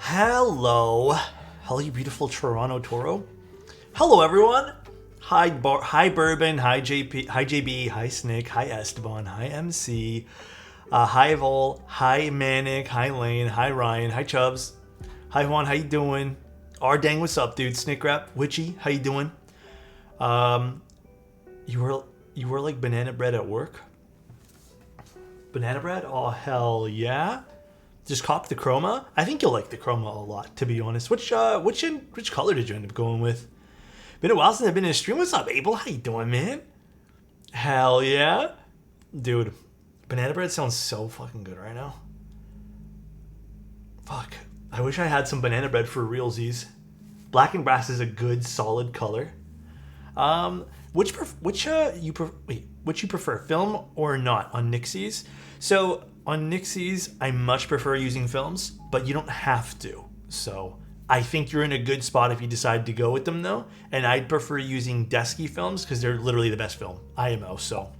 Hello. Hello, you beautiful Toronto Toro. Hello, everyone. Hi, hi Bourbon. Hi, JP. Hi, JB. Hi, Snick. Hi, Esteban. Hi, MC. Hi, Vol. Hi, Manic. Hi, Lane. Hi, Ryan. Hi, Chubbs. Hi, Juan. How you doing? Dang, what's up, dude? Snick Rap. Witchy, how you doing? You were like banana bread at work? Banana bread? Oh, hell yeah. Just cop the chroma. I think you'll like the chroma a lot, to be honest. Which color did you end up going with? Been a while since I've been in a stream. What's up, Abel? How you doing, man? Hell yeah. Dude, banana bread sounds so fucking good right now. Fuck. I wish I had some banana bread for realsies. Black and brass is a good, solid color. Which you prefer, film or not on Nixies? So on Nixies, I much prefer using films, but you don't have to. So I think you're in a good spot if you decide to go with them, though. And I'd prefer using Desky films because they're literally the best film IMO. So,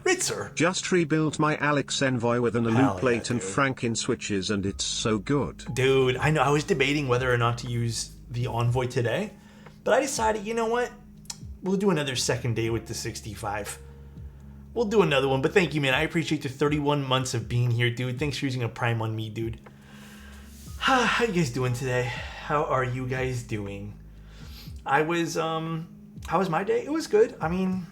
right, sir. Just rebuilt my Alex Envoy with an Alu plate and Franken switches, and it's so good. Dude, I know. I was debating whether or not to use the Envoy today, but I decided, you know what? We'll do another second day with the 65. We'll do another one, but thank you, man. I appreciate the 31 months of being here, dude. Thanks for using a Prime on me, dude. How you guys doing today? How are you guys doing? How was my day? It was good. I mean,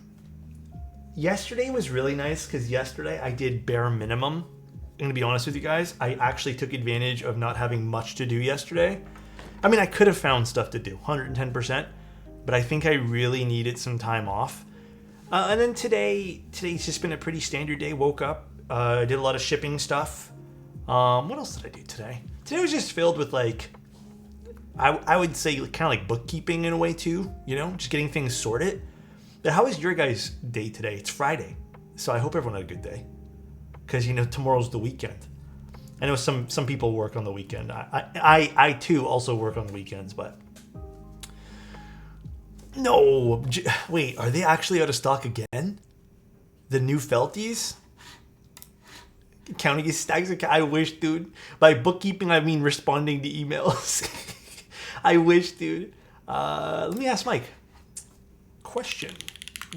yesterday was really nice because yesterday I did bare minimum. I'm going to be honest with you guys. I actually took advantage of not having much to do yesterday. I mean, I could have found stuff to do, 110%, but I think I really needed some time off. And then today's just been a pretty standard day. Woke up, did a lot of shipping stuff. What else did I do today? Today was just filled with like, I would say kind of like bookkeeping in a way too, you know, just getting things sorted. But how was your guys' day today? It's Friday, so I hope everyone had a good day. Because, you know, tomorrow's the weekend. I know some people work on the weekend. I too also work on the weekends, but... No, wait, are they actually out of stock again? The new Felties? Counting his stacks of... I wish, dude. By bookkeeping, I mean responding to emails. I wish, dude. Let me ask Mike. Question.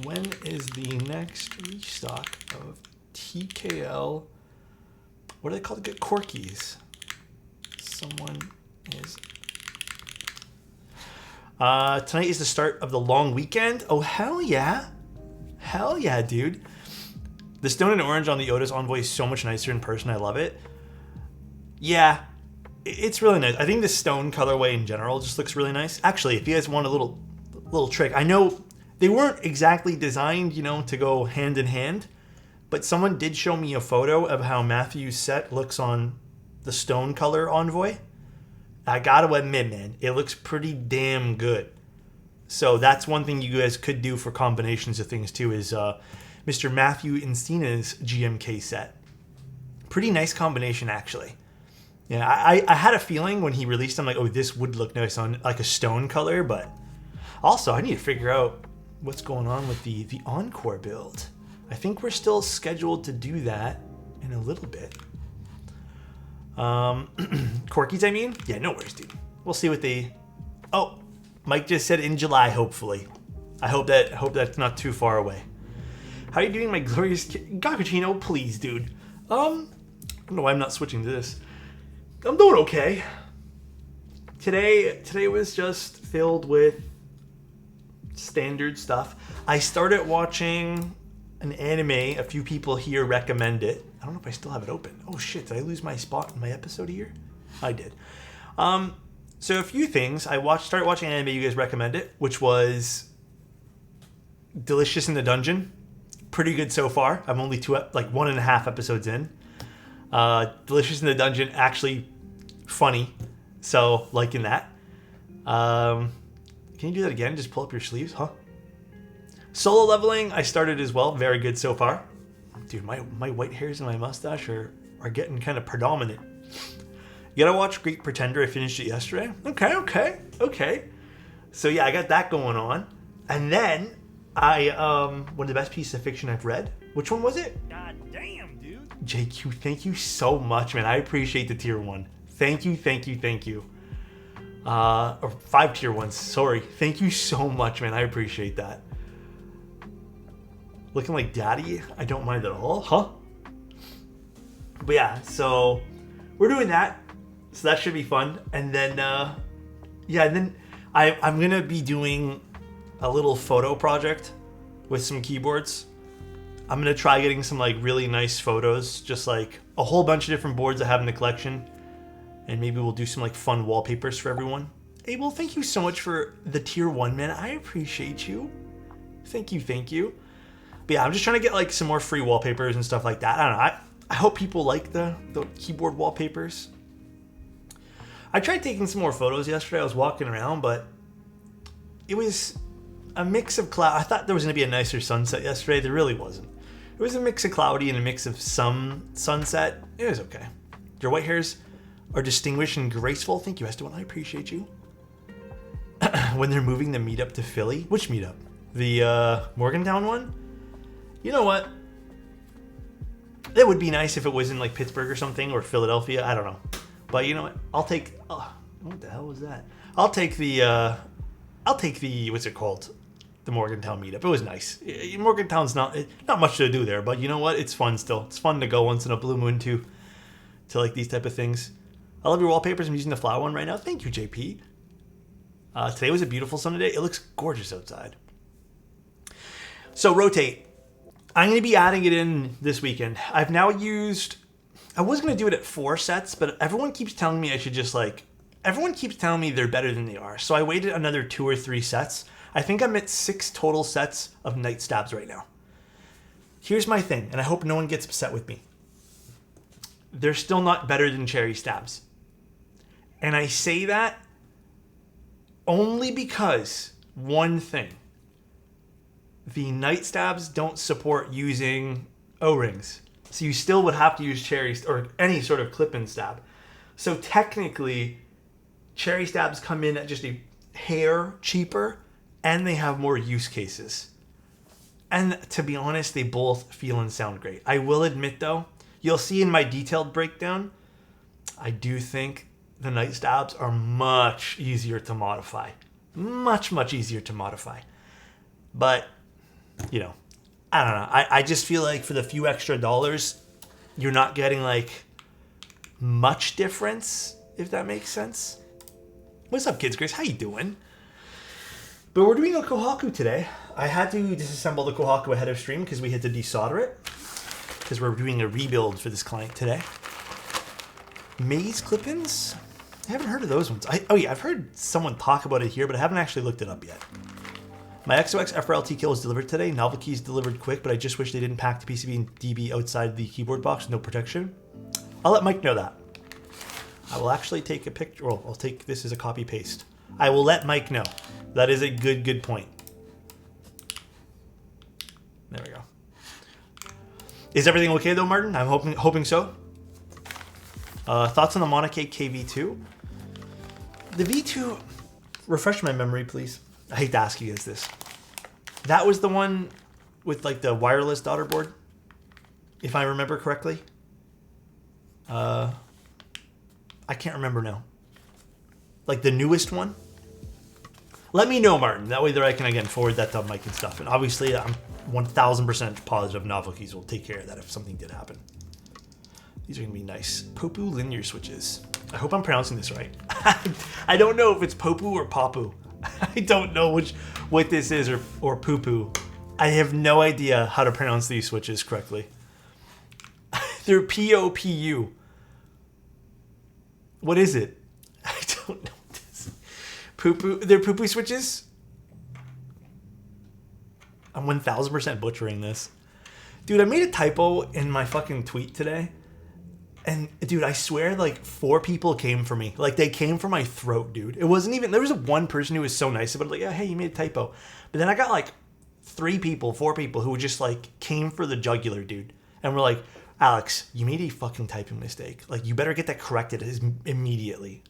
When is the next restock of TKL... What are they called? Corkies. Someone is... tonight is the start of the long weekend. Oh, hell yeah. Hell yeah, dude. The stone and orange on the Otis Envoy is so much nicer in person. I love it. Yeah, it's really nice. I think the stone colorway in general just looks really nice. Actually, if you guys want a little trick, I know they weren't exactly designed, you know, to go hand in hand, but someone did show me a photo of how Matthew's set looks on the stone color Envoy. I gotta admit, man, it looks pretty damn good. So that's one thing you guys could do for combinations of things too is Mr. Matthew Encina's GMK set. Pretty nice combination, actually. Yeah, I had a feeling when he released them, like, oh, this would look nice on like a stone color, but also I need to figure out what's going on with the Encore build. I think we're still scheduled to do that in a little bit. Corkies, I mean? Yeah, no worries, dude. We'll see what they... Oh, Mike just said in July, hopefully. I hope that's not too far away. How are you doing, my glorious Gakachino? Please, dude. I don't know why I'm not switching to this. I'm doing okay. Today was just filled with standard stuff. I started watching an anime. A few people here recommend it. I don't know if I still have it open. Oh shit, did I lose my spot in my episode here? I did. So a few things. I started watching anime you guys recommended, which was Delicious in the Dungeon. Pretty good so far. I'm only 1.5 episodes in. Delicious in the Dungeon, actually funny. So, liking that. Can you do that again? Just pull up your sleeves, huh? Solo Leveling, I started as well. Very good so far. Dude, my white hairs and my mustache are getting kind of predominant. You gotta watch Great Pretender. I finished it yesterday. Okay. So yeah, I got that going on. And then one of the best pieces of fiction I've read. Which one was it? God damn, dude. JQ, thank you so much, man. I appreciate the tier 1. Thank you, thank you, thank you. Or 5 tier 1s, sorry. Thank you so much, man. I appreciate that. Looking like daddy? I don't mind at all, huh? But yeah, so we're doing that. So that should be fun. And then, I'm going to be doing a little photo project with some keyboards. I'm going to try getting some like really nice photos, just like a whole bunch of different boards I have in the collection. And maybe we'll do some like fun wallpapers for everyone. Abel, thank you so much for the tier 1, man. I appreciate you. Thank you, thank you. But yeah, I'm just trying to get like some more free wallpapers and stuff like that. I don't know. I hope people like the keyboard wallpapers. I tried taking some more photos yesterday. I was walking around, but it was a mix of cloud. I thought there was going to be a nicer sunset yesterday. There really wasn't. It was a mix of cloudy and a mix of some sunset. It was okay. Your white hairs are distinguished and graceful. Thank you, Esteban. I appreciate you. When they're moving the meetup to Philly. Which meetup? The Morgantown one? You know what? It would be nice if it was in like Pittsburgh or something, or Philadelphia. I don't know. But you know what? I'll take... Oh, what the hell was that? I'll take the... what's it called? The Morgantown meetup. It was nice. Morgantown's not much to do there, but you know what? It's fun still. It's fun to go once in a blue moon to like these type of things. I love your wallpapers. I'm using the flower one right now. Thank you, JP. Today was a beautiful sunny day. It looks gorgeous outside. So rotate. I'm going to be adding it in this weekend. I've now used... I was going to do it at 4 sets, but everyone keeps telling me I should just like... Everyone keeps telling me they're better than they are. So I waited another 2 or 3 sets. I think I'm at 6 total sets of night stabs right now. Here's my thing, and I hope no one gets upset with me. They're still not better than cherry stabs. And I say that only because one thing. The night stabs don't support using O-rings. So you still would have to use cherry or any sort of clip-in stab. So technically, cherry stabs come in at just a hair cheaper, and they have more use cases. And to be honest, they both feel and sound great. I will admit though, you'll see in my detailed breakdown, I do think the night stabs are much easier to modify. Much, much easier to modify. But, you know, I don't know. I just feel like for the few extra dollars, you're not getting like much difference, if that makes sense. What's up, Kids Grace? How you doing? But we're doing a Kohaku today. I had to disassemble the Kohaku ahead of stream because we had to desolder it. Because we're doing a rebuild for this client today. Maze clip-ins? I haven't heard of those ones. I've heard someone talk about it here, but I haven't actually looked it up yet. My XOX FRLT kill was delivered today. Novel keys delivered quick, but I just wish they didn't pack the PCB and DB outside the keyboard box with no protection. I'll let Mike know that. I will actually take a picture. Well, I'll take this as a copy paste. I will let Mike know. That is a good point. There we go. Is everything okay though, Martin? I'm hoping so. Thoughts on the Monocade KV2? The V2, refresh my memory, please. I hate to ask you guys this. That was the one with like the wireless daughter board, if I remember correctly. I can't remember now. Like the newest one? Let me know, Martin. That way there I can, again, forward that to Mike and stuff. And obviously, I'm 1000% positive Novel Keys will take care of that if something did happen. These are going to be nice. Popu linear switches. I hope I'm pronouncing this right. I don't know if it's Popu or Papu. I don't know what this is or Poo-Poo. I have no idea how to pronounce these switches correctly. They're P-O-P-U. What is it? I don't know what this is. Poo-Poo. They're Poo-Poo switches? I'm 1000% butchering this. Dude, I made a typo in my fucking tweet today. And dude, I swear like 4 people came for me. Like they came for my throat, dude. It wasn't even, there was one person who was so nice about it, like, yeah, hey, you made a typo. But then I got like 4 people who just like came for the jugular, dude. And were like, Alex, you made a fucking typing mistake. Like you better get that corrected immediately.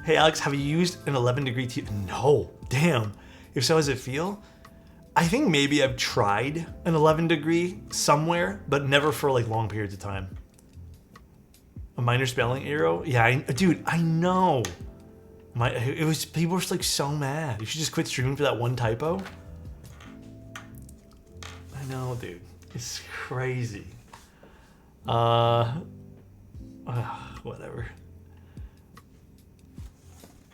Hey Alex, have you used an 11 degree T? No, damn. If so, how does it feel? I think maybe I've tried an 11 degree somewhere, but never for like long periods of time. A minor spelling error? Yeah, dude, I know. People were just like so mad. You should just quit streaming for that one typo. I know, dude. It's crazy. Whatever.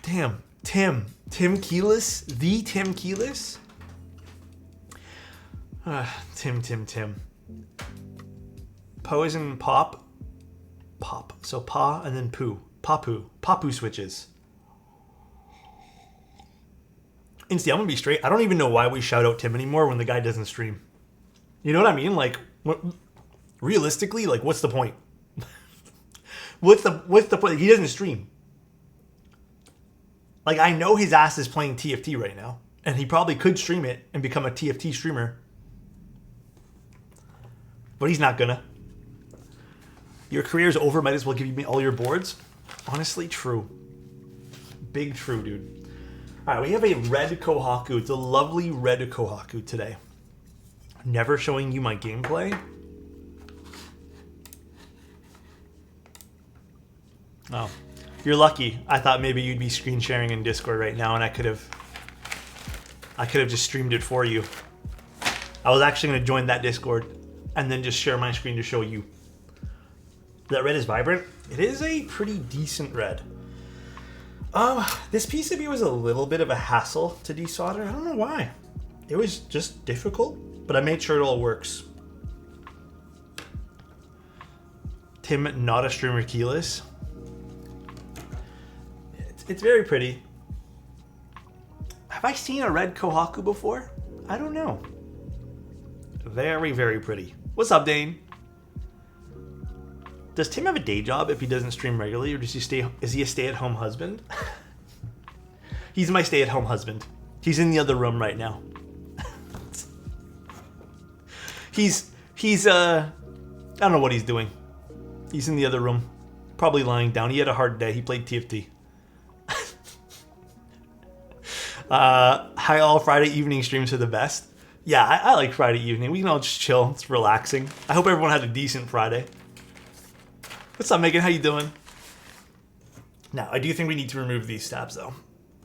Damn, Tim Keelis, the Tim Keelis. Tim. Po is in pop. So pa and then poo. Papu switches. Insty, I'm gonna be straight. I don't even know why we shout out Tim anymore when the guy doesn't stream. You know what I mean? Like, realistically, like, what's the point? What's the point? He doesn't stream. Like, I know his ass is playing TFT right now, and he probably could stream it and become a TFT streamer. But he's not gonna. Your career's over, might as well give me all your boards. Honestly, true. Big true, dude. All right, we have a red Kohaku. It's a lovely red Kohaku today. Never showing you my gameplay. Oh, you're lucky. I thought maybe you'd be screen sharing in Discord right now, and I could have just streamed it for you. I was actually going to join that Discord and then just share my screen to show you. That red is vibrant. It is a pretty decent red. This PCB was a little bit of a hassle to desolder. I don't know why. It was just difficult, but I made sure it all works. Tim, not a streamer keyless. It's very pretty. Have I seen a red Kohaku before? I don't know. Very, very pretty. What's up, Dane? Does Tim have a day job if he doesn't stream regularly, or is he a stay-at-home husband? He's my stay-at-home husband. He's in the other room right now. He's I don't know what he's doing. He's in the other room, probably lying down. He had a hard day. He played TFT. Hi all, Friday evening streams are the best. Yeah, I like Friday evening. We can all just chill. It's relaxing. I hope everyone had a decent Friday. What's up, Megan? How you doing? Now, I do think we need to remove these stabs, though.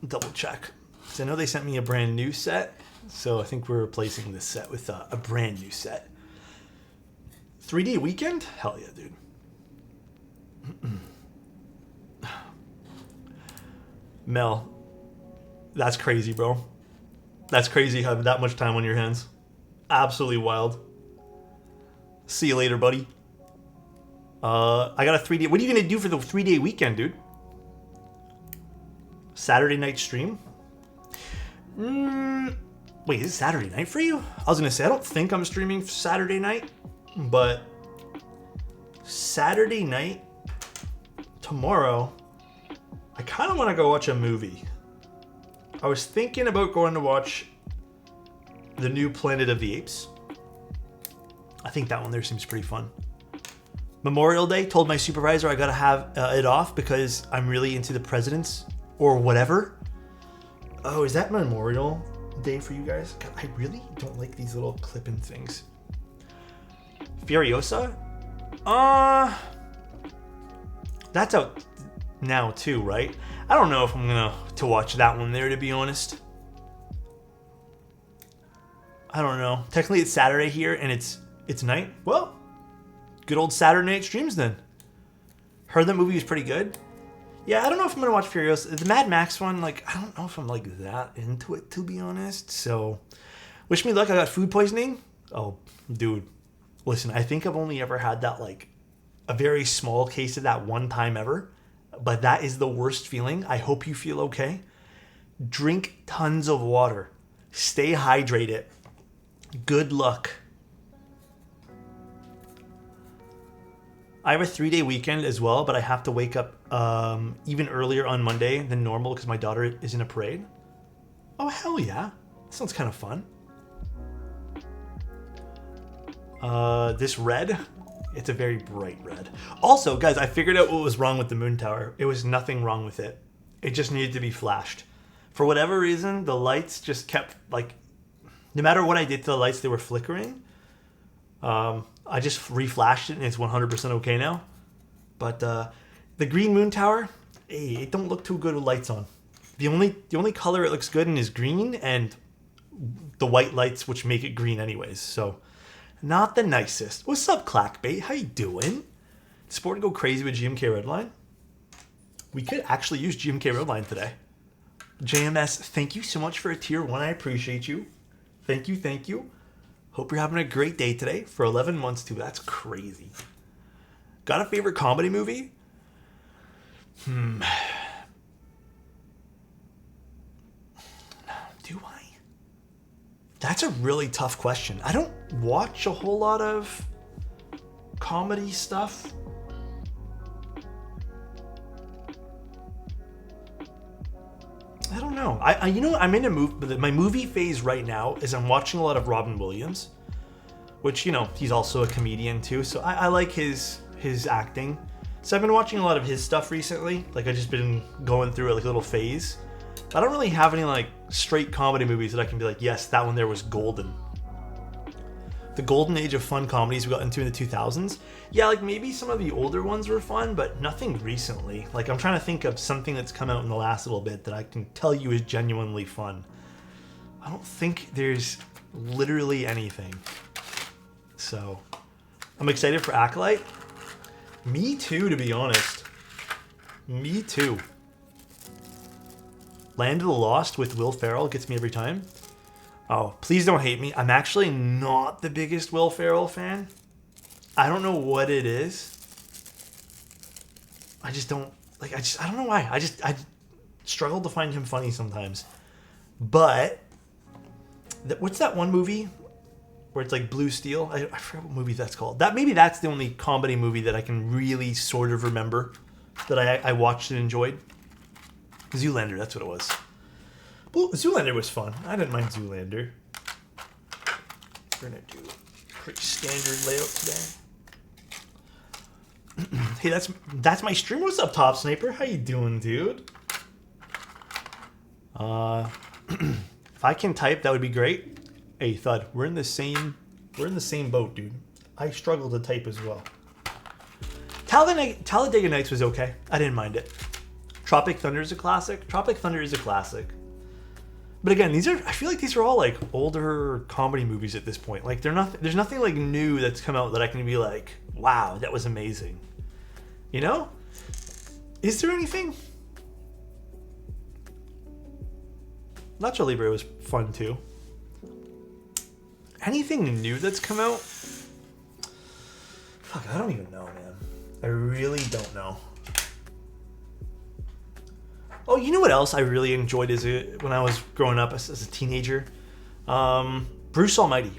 Double check. So I know they sent me a brand new set, so I think we're replacing this set with a brand new set. 3D weekend? Hell yeah, dude. Mel, that's crazy, bro. That's crazy having that much time on your hands. Absolutely wild. See you later, buddy. I got a 3D. What are you going to do for the 3-day weekend, dude? Saturday night stream? Wait, is it Saturday night for you? I was going to say, I don't think I'm streaming Saturday night, but Saturday night, tomorrow, I kind of want to go watch a movie. I was thinking about going to watch the new Planet of the Apes. I think that one there seems pretty fun. Memorial Day, told my supervisor I gotta have it off because I'm really into the presidents or whatever. Oh, is that Memorial Day for you guys? God, I really don't like these little clipping things. Furiosa? That's out now too, right? I don't know if I'm gonna watch that one there, to be honest. I don't know. Technically it's Saturday here and it's night. Well, good old Saturday night streams then. Heard that movie was pretty good. Yeah, I don't know if I'm gonna watch Furiosa. The Mad Max one, like, I don't know if I'm like that into it, to be honest. So, wish me luck. I got food poisoning. Oh, dude, listen. I think I've only ever had that, like, a very small case of that one time ever. But that is the worst feeling. I hope you feel okay. Drink tons of water. Stay hydrated. Good luck. I have a 3-day weekend as well, but I have to wake up even earlier on Monday than normal because my daughter is in a parade. Oh, hell yeah. That sounds kind of fun. This red, it's a very bright red. Also, guys, I figured out what was wrong with the moon tower. It was nothing wrong with it. It just needed to be flashed. For whatever reason, the lights just kept, like, No matter what I did to the lights, they were flickering. I just reflashed it and it's 100% okay now. But the green moon tower, hey, it don't look too good with lights on. The only color it looks good in is green and the white lights, which make it green anyways. So not the nicest. What's up, Clackbait? How you doing? Sport to go crazy with GMK Redline. We could actually use GMK Redline today. JMS, thank you so much for a tier 1. I appreciate you. Thank you, thank you. Hope you're having a great day today. For 11 months too. That's crazy. Got a favorite comedy movie? Do I? That's a really tough question. I don't watch a whole lot of comedy stuff. I don't know. I'm in a movie. My movie phase right now is I'm watching a lot of Robin Williams, which, he's also a comedian too. So I like his acting. So I've been watching a lot of his stuff recently. Like, I've just been going through a little phase. I don't really have any straight comedy movies that I can be like, yes, that one there was golden. The golden age of fun comedies we got into in the 2000s. Yeah, maybe some of the older ones were fun, but nothing recently. I'm trying to think of something that's come out in the last little bit that I can tell you is genuinely fun. I don't think there's literally anything. So, I'm excited for Acolyte. Me too, to be honest. Me too. Land of the Lost with Will Ferrell gets me every time. Oh, please don't hate me. I'm actually not the biggest Will Ferrell fan. I don't know what it is. I just don't I don't know why. I struggle to find him funny sometimes. But what's that one movie where it's Blue Steel? I forget what movie that's called. Maybe that's the only comedy movie that I can really sort of remember that I watched and enjoyed. Zoolander, that's what it was. Well, Zoolander was fun. I didn't mind Zoolander. We're going to do a pretty standard layout today. Hey, that's my stream. What's up, Top Sniper? How you doing, dude? If I can type, that would be great. Hey, Thud, we're in the same boat, dude. I struggle to type as well. Talladega Nights was okay. I didn't mind it. Tropic Thunder is a classic. But again, I feel like these are all older comedy movies at this point. There's nothing new that's come out that I can be like, wow, that was amazing. Is there anything? Nacho Libre was fun too. Anything new that's come out? Fuck, I don't even know, man. I really don't know. Oh, you know what else I really enjoyed when I was growing up as a teenager? Bruce Almighty.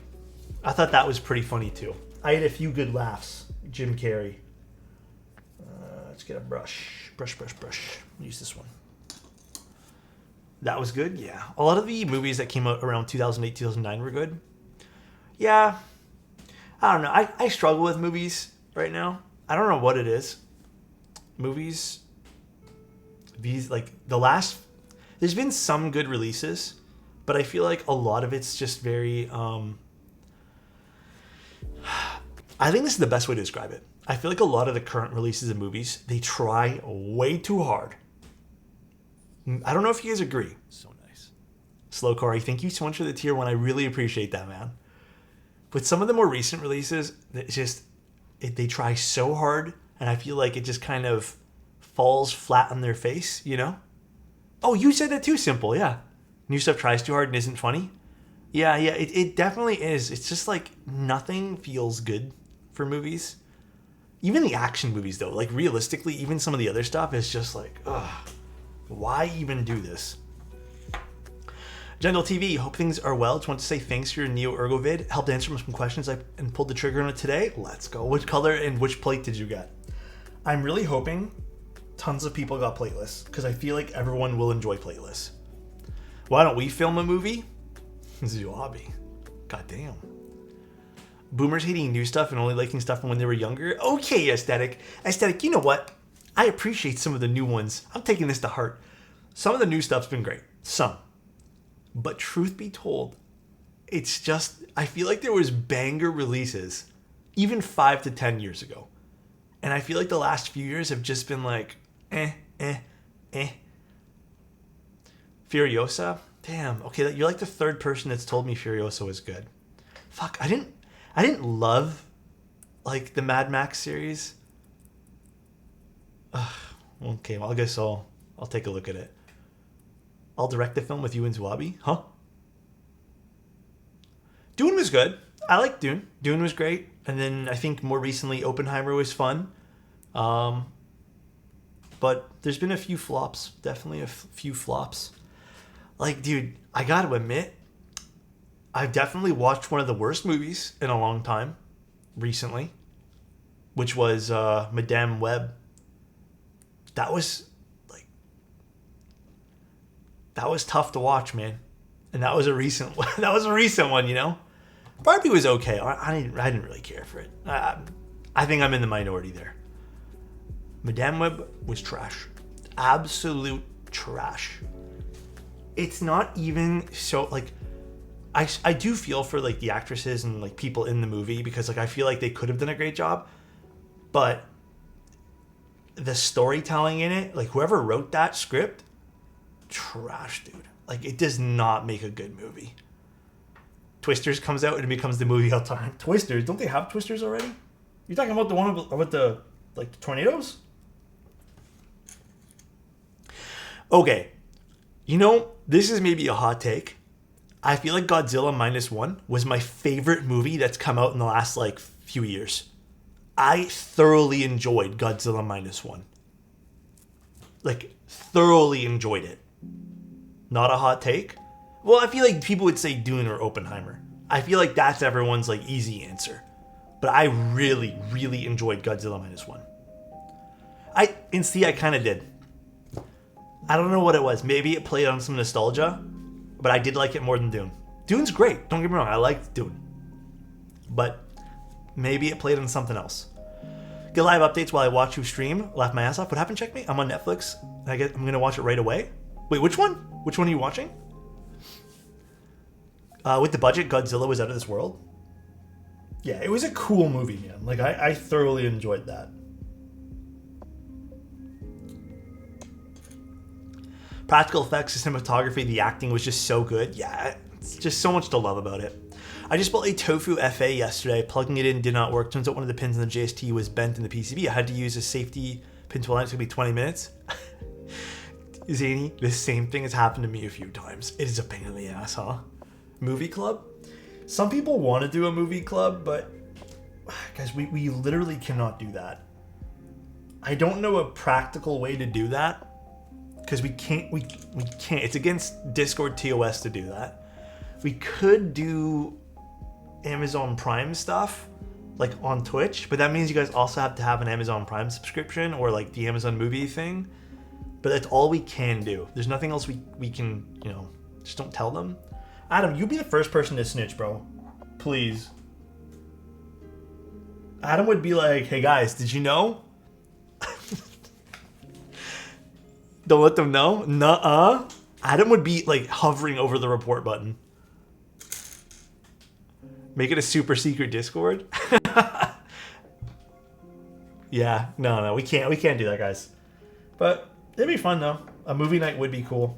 I thought that was pretty funny too. I had a few good laughs. Jim Carrey. Let's get a brush. Brush. Use this one. That was good, yeah. A lot of the movies that came out around 2008, 2009 were good. Yeah. I don't know. I struggle with movies right now. I don't know what it is. Movies... there's been some good releases, but I feel like a lot of it's just very I think this is the best way to describe it. I feel like a lot of the current releases of movies, they try way too hard. I don't know if you guys agree. So nice. Slow Corey, thank you so much for the tier 1. I really appreciate that, man. But some of the more recent releases, they try so hard, and I feel like it just kind of falls flat on their face, Oh, you said that too, Simple, yeah. New stuff tries too hard and isn't funny. Yeah, it definitely is. It's just nothing feels good for movies. Even the action movies, though, realistically, even some of the other stuff is just ugh, why even do this? Gentle TV, hope things are well. Just want to say thanks for your Neo Ergo vid. Helped answer some questions and pulled the trigger on it today. Let's go. Which color and which plate did you get? I'm really hoping tons of people got playlists because I feel like everyone will enjoy playlists. Why don't we film a movie? This is your hobby. Goddamn. Boomers hating new stuff and only liking stuff from when they were younger. Okay, Aesthetic. Aesthetic, you know what? I appreciate some of the new ones. I'm taking this to heart. Some of the new stuff's been great. Some. But truth be told, it's just, I feel like there was banger releases even 5 to 10 years ago. And I feel like the last few years have just been like, eh. Furiosa? Damn. Okay, you're like the third person that's told me Furiosa was good. Fuck, I didn't love like the Mad Max series. Ugh, okay, well I guess I'll take a look at it. I'll direct the film with you and Zwabi? Huh? Dune was good. I liked Dune. Dune was great. And then I think more recently Oppenheimer was fun. But there's been a few flops. Definitely a few flops. Like, dude, I gotta admit, I've definitely watched one of the worst movies in a long time recently, which was Madame Web. That was tough to watch, man. And that was a recent one. That was a recent one, you know? Barbie was okay. I didn't really care for it. I think I'm in the minority there. Madame Web was trash. Absolute trash. It's not even so, like, I do feel for, like, the actresses and, like, people in the movie because, like, I feel like they could have done a great job. But the storytelling in it, like, whoever wrote that script, trash, dude. Like, it does not make a good movie. Twisters comes out and it becomes the movie all time. Twisters? Don't they have Twisters already? You talking about the one with the, like, the tornadoes? Okay. You know, this is maybe a hot take. I feel like Godzilla Minus One was my favorite movie that's come out in the last, like, few years. I thoroughly enjoyed Godzilla Minus One. Like, thoroughly enjoyed it. Not a hot take. Well, I feel like people would say Dune or Oppenheimer. I feel like that's everyone's, like, easy answer. But I really, really enjoyed Godzilla Minus One. I kind of did. I don't know what it was. Maybe it played on some nostalgia, but I did like it more than Dune. Dune's great. Don't get me wrong. I liked Dune. But maybe it played on something else. Get live updates while I watch you stream. Laugh my ass off. What happened? Check me. I'm on Netflix. I'm going to watch it right away. Wait, which one? Which one are you watching? With the budget, Godzilla was out of this world. Yeah, it was a cool movie, man. Like, I thoroughly enjoyed that. Practical effects, the cinematography, the acting was just so good. Yeah, it's just so much to love about it. I just built a Tofu FA yesterday. Plugging it in did not work. Turns out one of the pins in the JST was bent in the PCB. I had to use a safety pin to align. It's going to be 20 minutes. Zany, the same thing has happened to me a few times. It is a pain in the ass, huh? Movie club? Some people want to do a movie club, but guys, we literally cannot do that. I don't know a practical way to do that because we can't. It's against Discord TOS to do that. We could do Amazon Prime stuff like on Twitch, but that means you guys also have to have an Amazon Prime subscription or like the Amazon movie thing. But that's all we can do. There's nothing else we can, just don't tell them. Adam, you be the first person to snitch, bro. Please. Adam would be like, hey guys, did you know? Don't let them know? Nuh-uh. Adam would be like hovering over the report button. Make it a super secret Discord. Yeah, no, we can't do that, guys. But it'd be fun though. A movie night would be cool.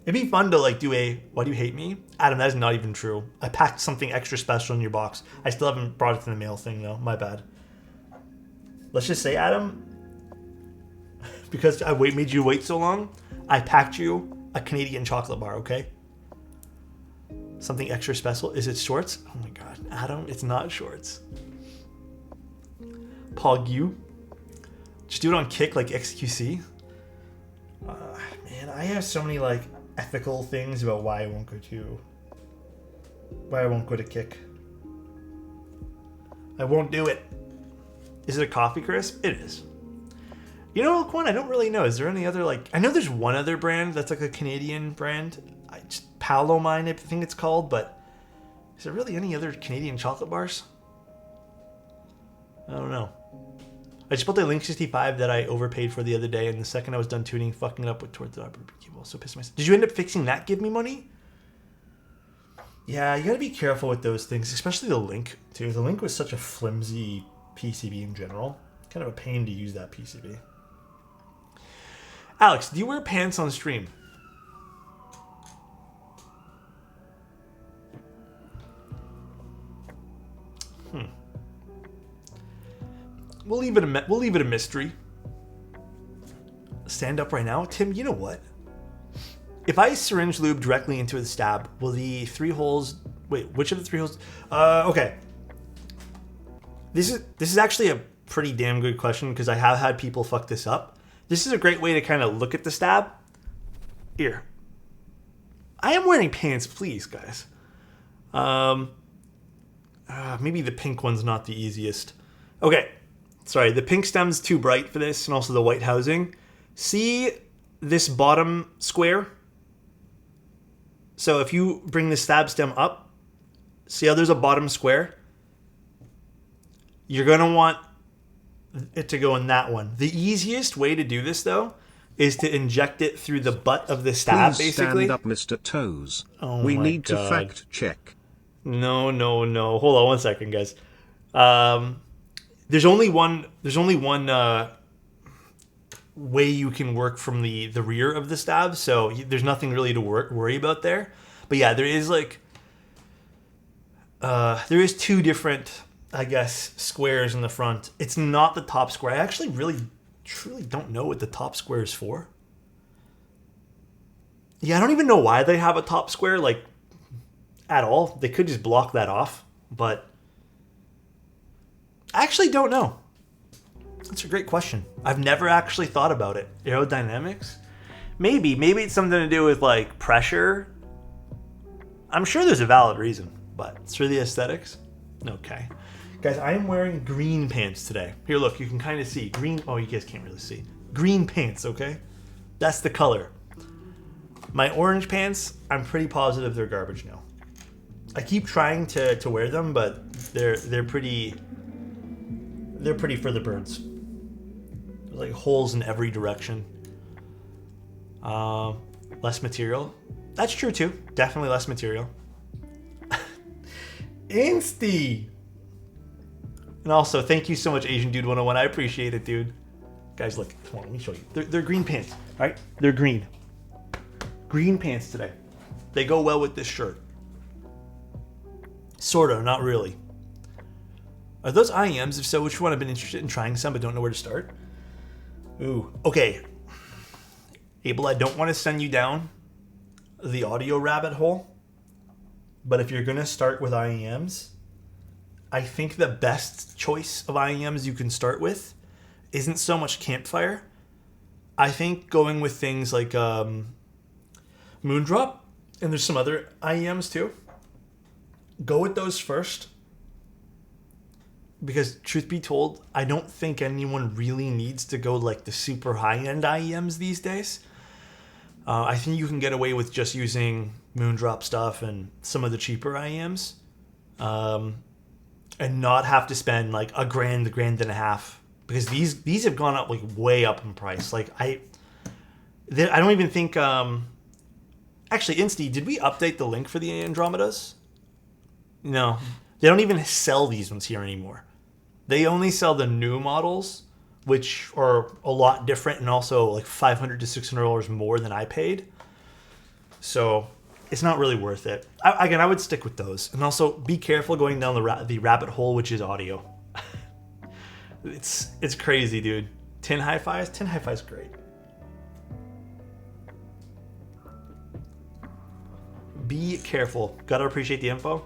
It'd be fun to like do a why do you hate me? Adam, that is not even true. I packed something extra special in your box. I still haven't brought it to the mail thing though. My bad. Let's just say, Adam, because I made you wait so long, I packed you a Canadian chocolate bar, okay? Something extra special. Is it shorts? Oh my god. Adam, it's not shorts. Pog you. Just do it on Kick like XQC. Man, I have so many like ethical things about why I won't go to Kick. I won't do it. Is it a coffee crisp? It is. You know, Quan, I don't really know. Is there any other like? I know there's one other brand that's like a Canadian brand. Palomine, I think it's called. But is there really any other Canadian chocolate bars? I don't know. I just bought the Link 65 that I overpaid for the other day, and the second I was done tuning, fucking it up with towards the upper cable. So pissed myself. Did you end up fixing that? Give me money. Yeah, you gotta be careful with those things, especially the Link, too. The Link was such a flimsy PCB in general. Kind of a pain to use that PCB. Alex, do you wear pants on stream? We'll leave it a mystery. Stand up right now, Tim. You know what? If I syringe lube directly into the stab, will the 3 holes? Wait, which of the 3 holes? Okay. This is actually a pretty damn good question because I have had people fuck this up. This is a great way to kind of look at the stab. Here. I am wearing pants, please, guys. Maybe the pink one's not the easiest. Okay. Sorry, the pink stem's too bright for this, and also the white housing. See this bottom square? So if you bring the stab stem up, see how there's a bottom square? You're going to want it to go in that one. The easiest way to do this, though, is to inject it through the butt of the stab, Please basically. Stand up, Mr. Toes. Oh we my need God. to fact check. No. Hold on 1 second, guys. There's only one way you can work from the rear of the stab, so there's nothing really to worry about there. But yeah, there is there is 2 different, I guess, squares in the front. It's not the top square. I actually really truly don't know what the top square is for. Yeah, I don't even know why they have a top square at all. They could just block that off, but I actually don't know. That's a great question. I've never actually thought about it. Aerodynamics? Maybe it's something to do with pressure. I'm sure there's a valid reason, but it's for the aesthetics. Okay. Guys, I am wearing green pants today. Here, look, you can kind of see. Green, oh, you guys can't really see. Green pants, okay? That's the color. My orange pants, I'm pretty positive they're garbage now. I keep trying to wear them, but they're pretty for the birds. There's holes in every direction. Less material. That's true too. Definitely less material. Insty. And also, thank you so much, Asian Dude 101. I appreciate it, dude. Guys, look. Come on, let me show you. They're green pants. All right? They're green. Green pants today. They go well with this shirt. Sorta, not really. Are those IEMs? If so, which one? I've been interested in trying some, but don't know where to start. Ooh, okay. Abel, I don't want to send you down the audio rabbit hole, but if you're going to start with IEMs, I think the best choice of IEMs you can start with isn't so much Campfire. I think going with things like Moondrop, and there's some other IEMs too. Go with those first. Because truth be told, I don't think anyone really needs to go the super high-end IEMs these days. I think you can get away with just using Moondrop stuff and some of the cheaper IEMs. And not have to spend a grand and a half. Because these have gone up way up in price. I don't even think... Actually, Insty, did we update the link for the Andromedas? No. They don't even sell these ones here anymore. They only sell the new models, which are a lot different and also $500 to $600 more than I paid. So it's not really worth it. I would stick with those. And also be careful going down the rabbit hole, which is audio. It's crazy, dude. Tin hi-fis? Tin hi-fi is great. Be careful. Gotta appreciate the info.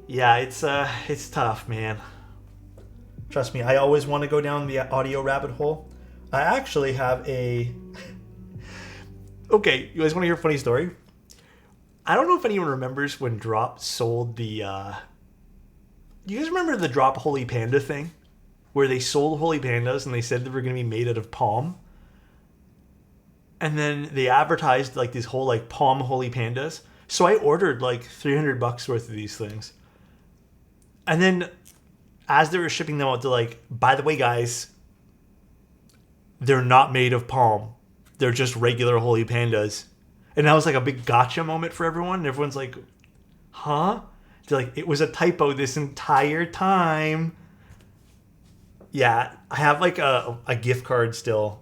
Yeah, it's tough, man. Trust me, I always want to go down the audio rabbit hole. I actually have a... Okay, you guys want to hear a funny story? I don't know if anyone remembers when Drop sold the... You guys remember the Drop Holy Panda thing? Where they sold Holy Pandas and they said they were going to be made out of palm? And then they advertised these whole palm Holy Pandas. So I ordered $300 worth of these things. And then as they were shipping them out, they're by the way, guys, they're not made of palm. They're just regular Holy Pandas. And that was a big gotcha moment for everyone. And everyone's huh? They're like, it was a typo this entire time. Yeah, I have like a gift card still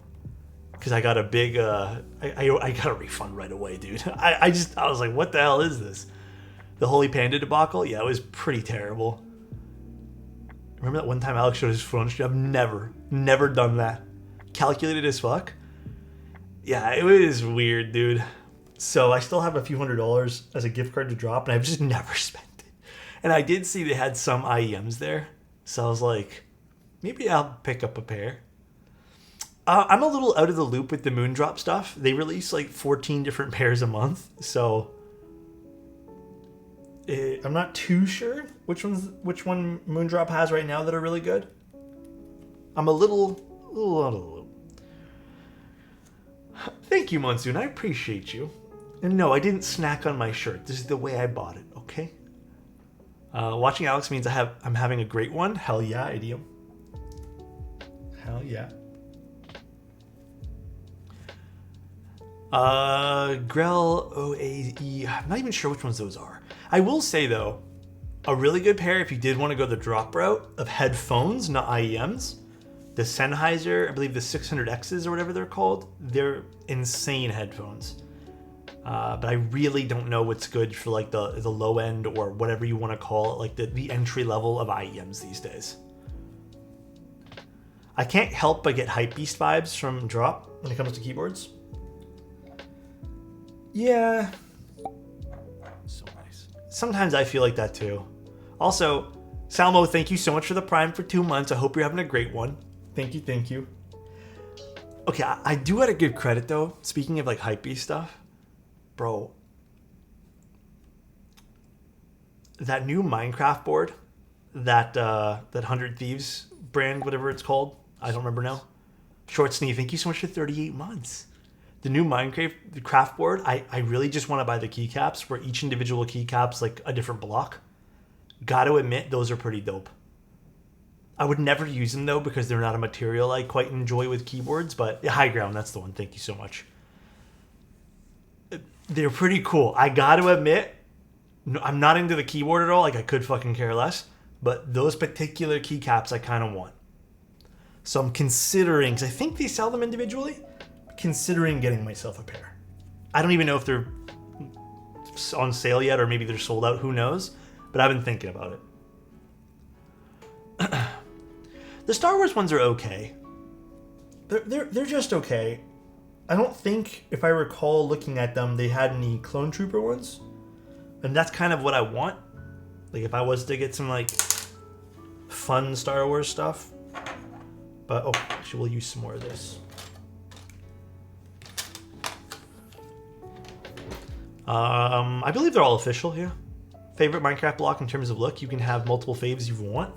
because I got a big I got a refund right away, dude. I was like, what the hell is this? The Holy Panda debacle? Yeah, it was pretty terrible. Remember that one time Alex showed his phone stream? I've never done that. Calculated as fuck. Yeah, it was weird, dude. So I still have a few $100s as a gift card to drop, and I've just never spent it. And I did see they had some IEMs there, so I was like, maybe I'll pick up a pair. I'm a little out of the loop with the Moondrop stuff. They release like 14 different pairs a month, so I'm not too sure which one Moondrop has right now that are really good. I'm a little out of the loop. Thank you, Monsoon. I appreciate you. And no, I didn't snack on my shirt. This is the way I bought it, okay? Watching Alex means I'm having a great one. Hell yeah, idiom. Hell yeah. Grell OAE. I'm not even sure which ones those are. I will say though, a really good pair if you did want to go the drop route of headphones, not IEMs. The Sennheiser, I believe the 600Xs or whatever they're called, they're insane headphones. But I really don't know what's good for like the low end or whatever you want to call it, like the entry level of IEMs these days. I can't help but get Hypebeast vibes from Drop when it comes to keyboards. Yeah. So nice. Sometimes I feel like that too. Also, Salmo, thank you so much for the Prime for 2 months. I hope you're having a great one. Thank you. Okay, I do gotta give credit though. Speaking of like Hypebeast stuff, bro. That new Minecraft board, that 100 Thieves brand, whatever it's called, I don't remember now. Short Sneeze, thank you so much for 38 months. The new Minecraft board, I really just want to buy the keycaps where each individual keycap's like a different block. Gotta admit, those are pretty dope. I would never use them though because they're not a material I quite enjoy with keyboards, but High Ground, that's the one. Thank you so much. They're pretty cool. I gotta admit, I'm not into the keyboard at all. Like I could fucking care less, but those particular keycaps I kind of want. So I'm considering, because I think they sell them individually, considering getting myself a pair. I don't even know if they're on sale yet or maybe they're sold out, who knows, but I've been thinking about it. The Star Wars ones are okay. They're just okay. I don't think, if I recall looking at them, they had any Clone Trooper ones, and that's kind of what I want. Like if I was to get some like fun Star Wars stuff. But oh, actually we'll use some more of this. I believe they're all official, yeah. Favorite Minecraft block in terms of look. You can have multiple faves you want.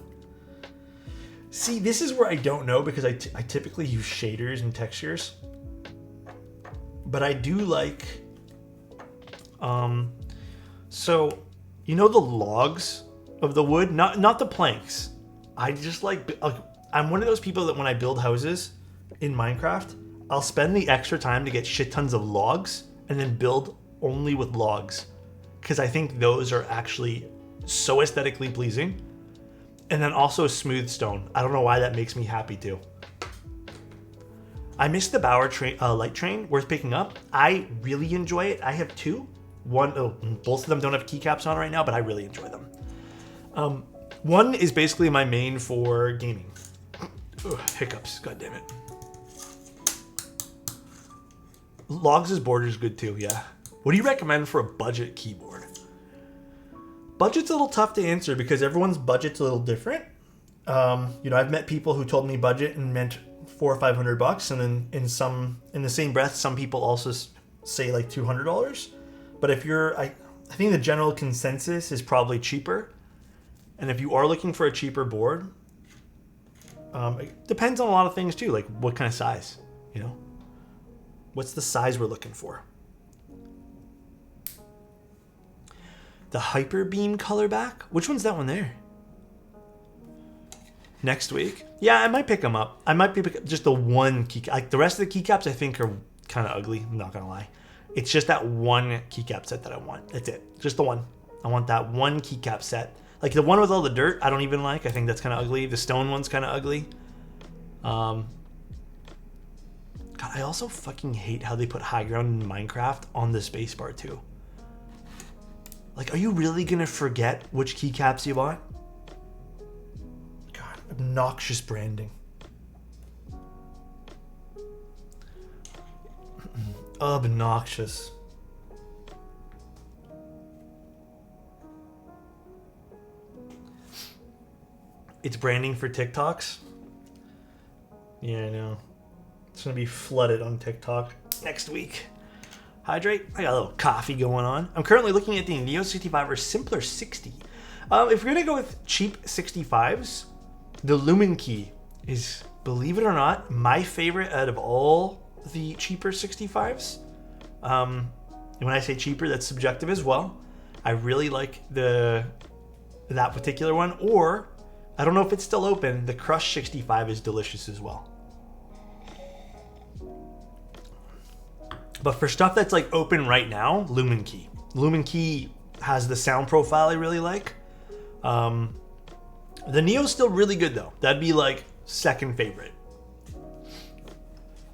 See, this is where I don't know because I typically use shaders and textures. But I do like... so, you know the logs of the wood? Not the planks. I just like... I'm one of those people that when I build houses in Minecraft, I'll spend the extra time to get shit tons of logs and then build only with logs. Because I think those are actually so aesthetically pleasing. And then also smooth stone. I don't know why that makes me happy too. I miss the Bauer light train, worth picking up. I really enjoy it. I have two. Both of them don't have keycaps on right now, but I really enjoy them. One is basically my main for gaming. Ugh, hiccups, god damn it. Logs' border is good too, yeah. What do you recommend for a budget keyboard? Budget's a little tough to answer because everyone's budget's a little different. I've met people who told me budget and meant $400 or $500, and then in the same breath, some people also say like $200. But if I think the general consensus is probably cheaper. And if you are looking for a cheaper board, it depends on a lot of things too, like what kind of size, What's the size we're looking for? The Hyper Beam color back? Which one's that one there? Next week? Yeah, I might pick them up. I might pick up just the one keycap. Like the rest of the keycaps I think are kind of ugly, I'm not gonna lie. It's just that one keycap set that I want. That's it. Just the one. I want that one keycap set. Like the one with all the dirt, I don't even like. I think that's kind of ugly. The stone one's kind of ugly. God, I also fucking hate how they put high ground in Minecraft on the spacebar too. Like, are you really gonna forget which keycaps you bought? God, obnoxious branding. Obnoxious. It's branding for TikToks. Yeah, I know. It's gonna be flooded on TikTok next week. Hydrate. I got a little coffee going on. I'm currently looking at the Neo 65 or simpler 60. If we're gonna go with cheap 65s, the Lumen Key is, believe it or not, my favorite out of all the cheaper 65s. And when I say cheaper, that's subjective as well. I really like that particular one. Or, I don't know if it's still open, the Crush 65 is delicious as well. But for stuff that's like open right now, Lumen Key. Lumen Key has the sound profile I really like. The Neo's still really good though. That'd be like second favorite.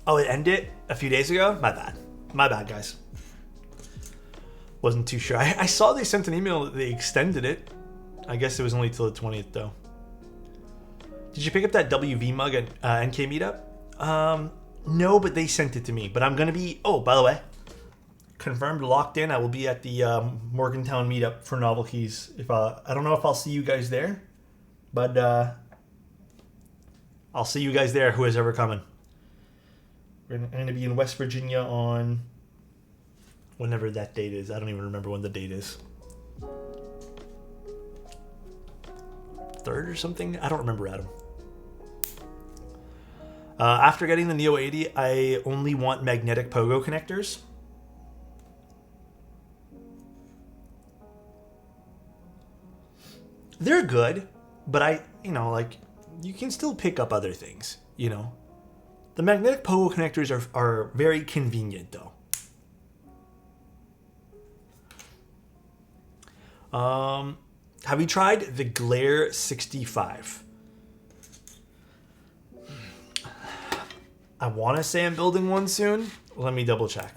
Oh, it ended a few days ago? My bad. My bad, guys. Wasn't too sure. I saw they sent an email that they extended it. I guess it was only till the 20th though. Did you pick up that WV mug at NK Meetup? No, but they sent it to me. But I'm going to be... Oh, by the way, confirmed, locked in. I will be at the Morgantown Meetup for Novel Keys. I don't know if I'll see you guys there, but I'll see you guys there, who is ever coming. I'm going to be in West Virginia on whenever that date is. I don't even remember when the date is. 3rd or something? I don't remember, Adam. After getting the Neo 80, I only want magnetic pogo connectors. They're good, but you can still pick up other things, you know. The magnetic pogo connectors are very convenient, though. Have you tried the Glare 65? I want to say I'm building one soon. Let me double check.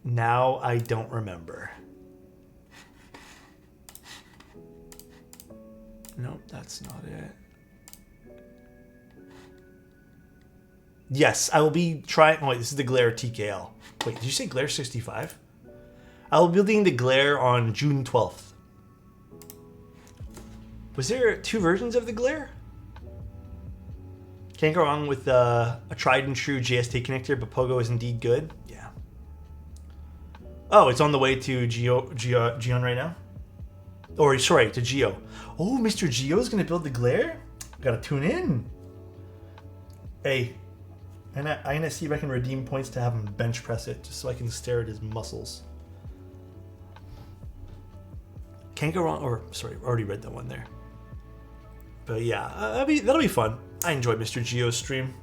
Now I don't remember. Nope, that's not it. Yes, I will be trying... Oh, wait, this is the Glare TKL. Wait, did you say Glare 65? I will be building the Glare on June 12th. Was there 2 versions of the Glare? Can't go wrong with a tried and true JST connector, but Pogo is indeed good. Yeah. Oh, it's on the way to Geon right now? Or, sorry, to Geo. Oh, Mr. Geo's going to build the Glare? Gotta tune in. Hey, and I'm going to see if I can redeem points to have him bench press it, just so I can stare at his muscles. Can't go wrong, or, sorry, already read that one there. But yeah, that'll be fun. I enjoyed Mr. Geo's stream.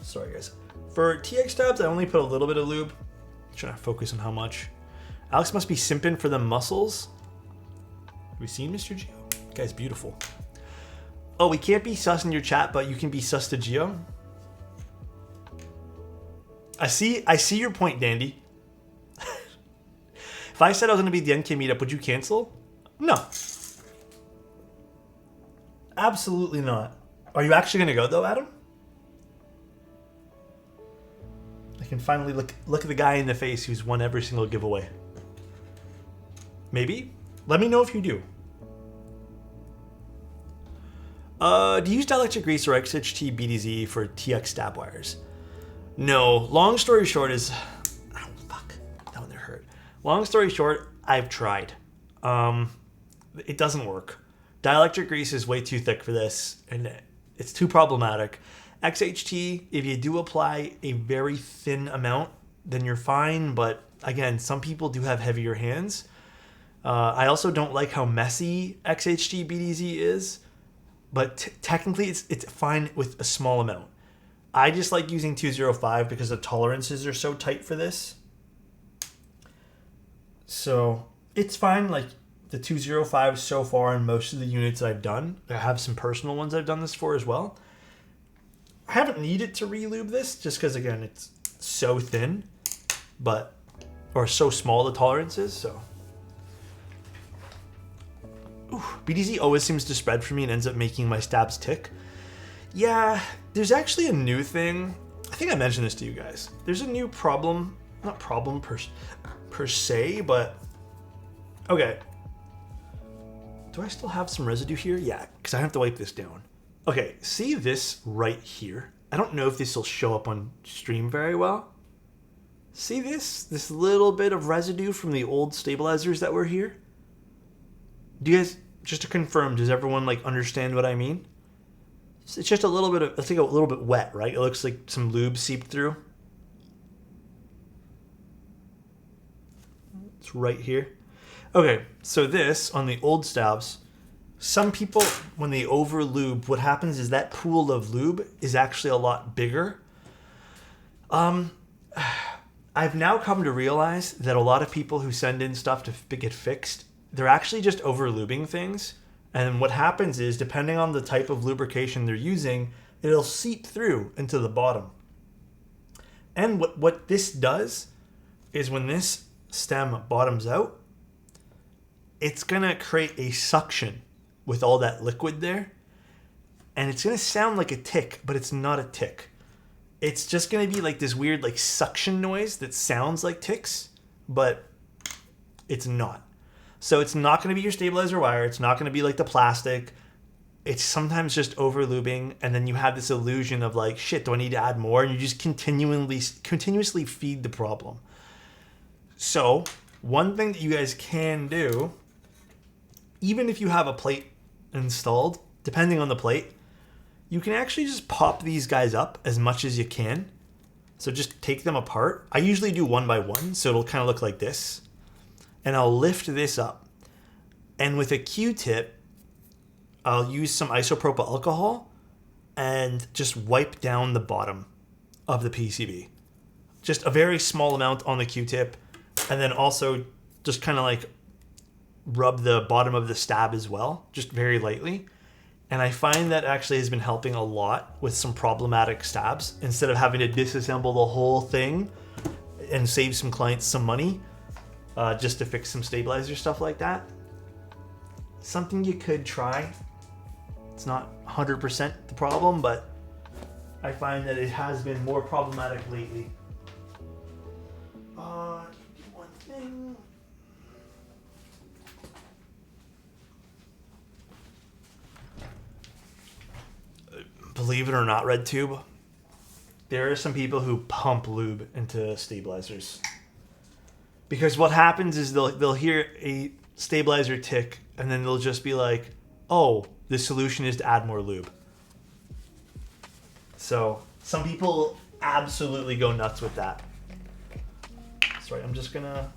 Sorry, guys. For TX tabs, I only put a little bit of lube. I'm trying to focus on how much. Alex must be simping for the muscles. Have we seen Mr. Geo? Guy's beautiful. Oh, we can't be sus in your chat, but you can be sus to Geo. I see your point, Dandy. If I said I was going to be at the NK meetup, would you cancel? No. Absolutely not. Are you actually going to go, though, Adam? I can finally look at the guy in the face who's won every single giveaway. Maybe? Let me know if you do. Do you use dielectric grease or XHT BDZ for TX stab wires? No. Long story short is... Oh, fuck. That one there hurt. Long story short, I've tried. It doesn't work. Dielectric grease is way too thick for this, and it's too problematic. XHT, if you do apply a very thin amount, then you're fine, but again, some people do have heavier hands. I also don't like how messy XHT BDZ is, but technically it's fine with a small amount. I just like using 205 because the tolerances are so tight for this. So it's fine. Like the 205 so far in most of the units I've done. I have some personal ones I've done this for as well. I haven't needed to relube this just because, again, it's so thin, or so small the tolerances. So BDZ always seems to spread for me and ends up making my stabs tick. Yeah, there's actually a new thing. I think I mentioned this to you guys. There's a new problem, not problem per se, but okay. Do I still have some residue here? Yeah, because I have to wipe this down. Okay, see this right here? I don't know if this will show up on stream very well. See this little bit of residue from the old stabilizers that were here? Do you guys, just to confirm, does everyone like understand what I mean? It's just a little bit of, it's like a little bit wet, right? It looks like some lube seeped through. It's right here. Okay, so this, on the old stabs, some people, when they over lube, what happens is that pool of lube is actually a lot bigger. I've now come to realize that a lot of people who send in stuff to get fixed, they're actually just over lubing things. And what happens is, depending on the type of lubrication they're using, it'll seep through into the bottom. And what this does is when this stem bottoms out, it's going to create a suction with all that liquid there. And it's going to sound like a tick, but it's not a tick. It's just going to be like this weird like suction noise that sounds like ticks, but it's not. So it's not going to be your stabilizer wire. It's not going to be like the plastic. It's sometimes just over lubing, and then you have this illusion of like, shit, do I need to add more? And you just continuously feed the problem. So one thing that you guys can do, even if you have a plate installed, depending on the plate, you can actually just pop these guys up as much as you can. So just take them apart. I usually do one by one, so it'll kind of look like this. And I'll lift this up. And with a Q-tip, I'll use some isopropyl alcohol and just wipe down the bottom of the PCB. Just a very small amount on the Q-tip. And then also just kind of like rub the bottom of the stab as well, just very lightly. And I find that actually has been helping a lot with some problematic stabs. Instead of having to disassemble the whole thing and save some clients some money, just to fix some stabilizer stuff like that. Something you could try. It's not 100% the problem, but I find that it has been more problematic lately. One thing. Believe it or not, RedTube, there are some people who pump lube into stabilizers. Because what happens is they'll hear a stabilizer tick, and then they'll just be like, oh, the solution is to add more lube. So some people absolutely go nuts with that. Sorry, I'm just gonna...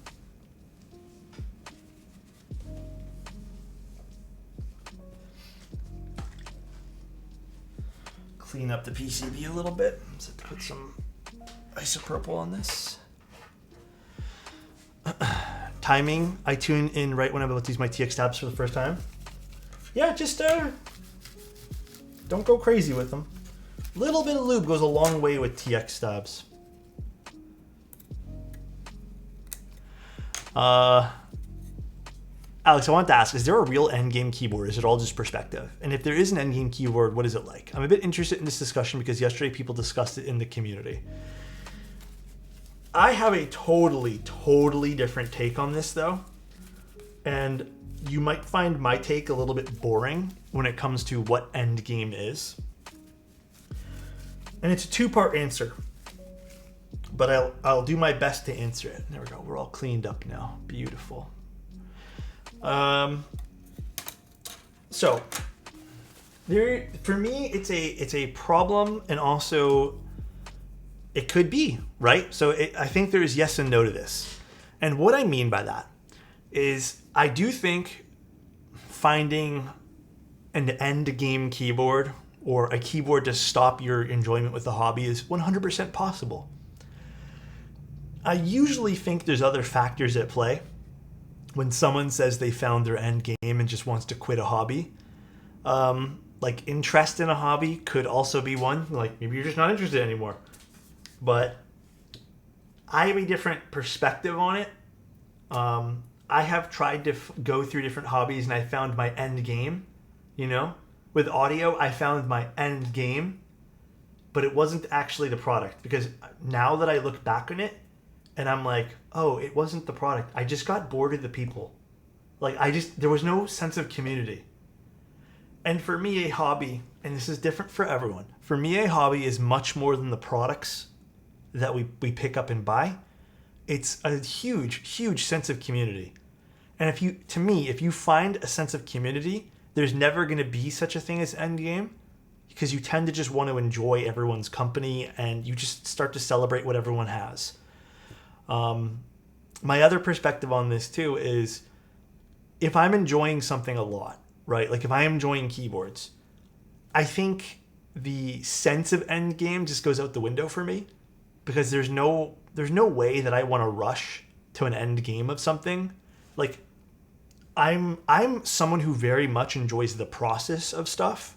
clean up the PCB a little bit. So put some isopropyl on this. Timing, I tune in right when I'm about to use my TX tabs for the first time. Yeah, just don't go crazy with them. A little bit of lube goes a long way with TX stabs. Alex, I want to ask, is there a real Endgame keyboard? Is it all just perspective? And if there is an Endgame keyboard, what is it like? I'm a bit interested in this discussion because yesterday people discussed it in the community. I have a totally different take on this though. And you might find my take a little bit boring when it comes to what Endgame is. And it's a two-part answer. But I'll do my best to answer it. There we go. We're all cleaned up now. Beautiful. So there, for me, it's a problem, and also it could be, right? So I think there's yes and no to this. And what I mean by that is I do think finding an end game keyboard or a keyboard to stop your enjoyment with the hobby is 100% possible. I usually think there's other factors at play when someone says they found their end game and just wants to quit a hobby. Like interest in a hobby could also be one. Like maybe you're just not interested anymore. But I have a different perspective on it. I have tried to go through different hobbies and I found my end game, you know? With audio, I found my end game, but it wasn't actually the product, because now that I look back on it and I'm like, oh, it wasn't the product. I just got bored of the people. Like there was no sense of community. And for me, a hobby, and this is different for everyone, for me, a hobby is much more than the products that we pick up and buy. It's a huge, huge sense of community. And if you find a sense of community, there's never going to be such a thing as endgame, because you tend to just want to enjoy everyone's company and you just start to celebrate what everyone has. My other perspective on this too is if I'm enjoying something a lot, right? Like if I am enjoying keyboards, I think the sense of endgame just goes out the window for me, because there's no way that I want to rush to an end game of something. Like I'm someone who very much enjoys the process of stuff.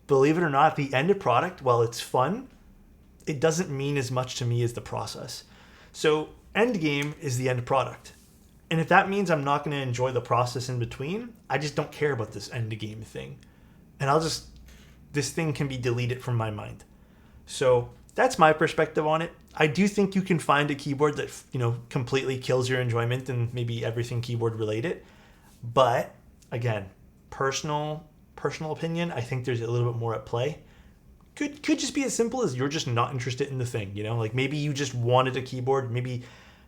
Believe it or not, the end product, while it's fun, it doesn't mean as much to me as the process. So end game is the end product. And if that means I'm not going to enjoy the process in between, I just don't care about this end game thing. And this thing can be deleted from my mind. So that's my perspective on it. I do think you can find a keyboard that, completely kills your enjoyment and maybe everything keyboard related. But again, personal opinion, I think there's a little bit more at play. Could just be as simple as you're just not interested in the thing, like maybe you just wanted a keyboard, maybe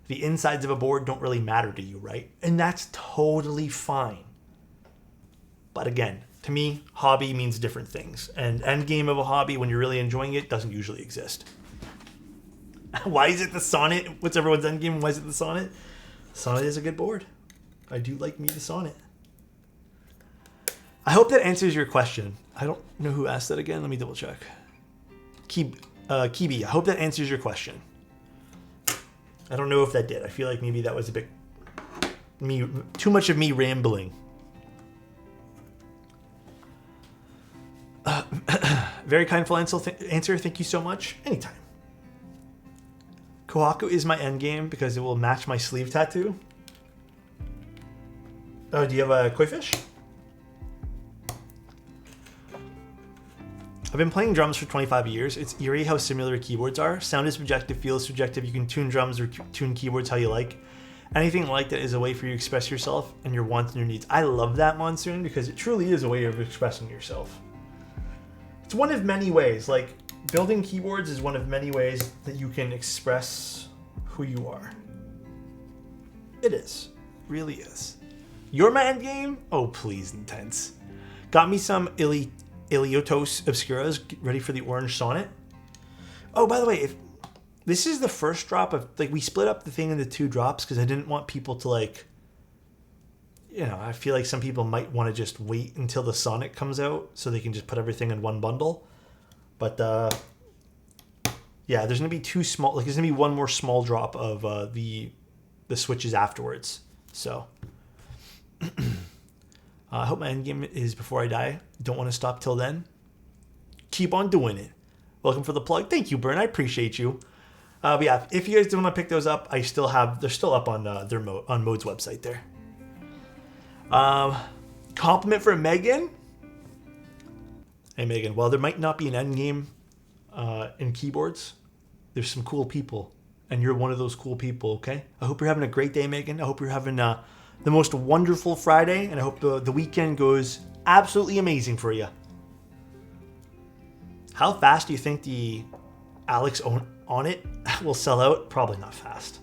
the insides of a board don't really matter to you, right? And that's totally fine. But again, to me, hobby means different things. And end game of a hobby, when you're really enjoying it, doesn't usually exist. Why is it the Sonnet? What's everyone's end game? Why is it the Sonnet? Sonnet is a good board. I do like me the Sonnet. I hope that answers your question. I don't know who asked that again. Let me double check. Kibi, I hope that answers your question. I don't know if that did. I feel like maybe that was a bit too much of me rambling. Very kindful answer. Thank you so much. Anytime. Kohaku is my end game because it will match my sleeve tattoo. Oh, do you have a koi fish? I've been playing drums for 25 years. It's eerie how similar keyboards are. Sound is subjective, feel is subjective. You can tune drums or tune keyboards how you like. Anything like that is a way for you to express yourself and your wants and your needs. I love that, Monsoon, because it truly is a way of expressing yourself. It's one of many ways. Like, building keyboards is one of many ways that you can express who you are. It is. It really is. You're my end game? Oh, please, Intense. Got me some Alexotos Obscuras, ready for the orange Sonnet. Oh, by the way, if this is the first drop of, we split up the thing into 2 drops because I didn't want people to, I feel like some people might want to just wait until the Sonnet comes out so they can just put everything in one bundle. But, yeah, there's going to be 2 small, there's going to be 1 more small drop of the switches afterwards. So, I hope my end game is before I die. Don't want to stop till then. Keep on doing it. Welcome for the plug. Thank you, Bern. I appreciate you. But yeah, if you guys do want to pick those up, they're still up on on Mode's website there. Compliment for Megan. Hey, Megan. While there might not be an end game in keyboards, there's some cool people, and you're one of those cool people. Okay. I hope you're having a great day, Megan. I hope you're having the most wonderful Friday, and I hope the weekend goes absolutely amazing for you. How fast do you think the Alex on it will sell out? Probably not fast.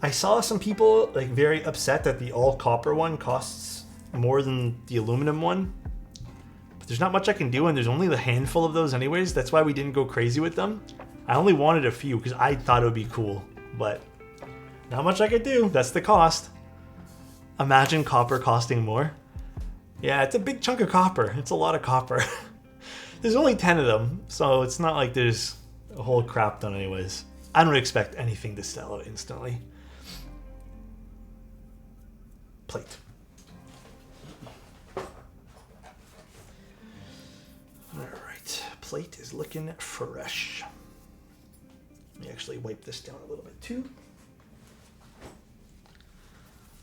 I saw some people very upset that the all copper one costs more than the aluminum one. But there's not much I can do, and there's only a handful of those anyways. That's why we didn't go crazy with them. I only wanted a few because I thought it would be cool, but not much I could do. That's the cost. Imagine copper costing more. Yeah, it's a big chunk of copper. It's a lot of copper. There's only 10 of them, so it's not like there's a whole crap ton anyways. I don't expect anything to sell out instantly. Plate. Alright, plate is looking fresh. Let me actually wipe this down a little bit too.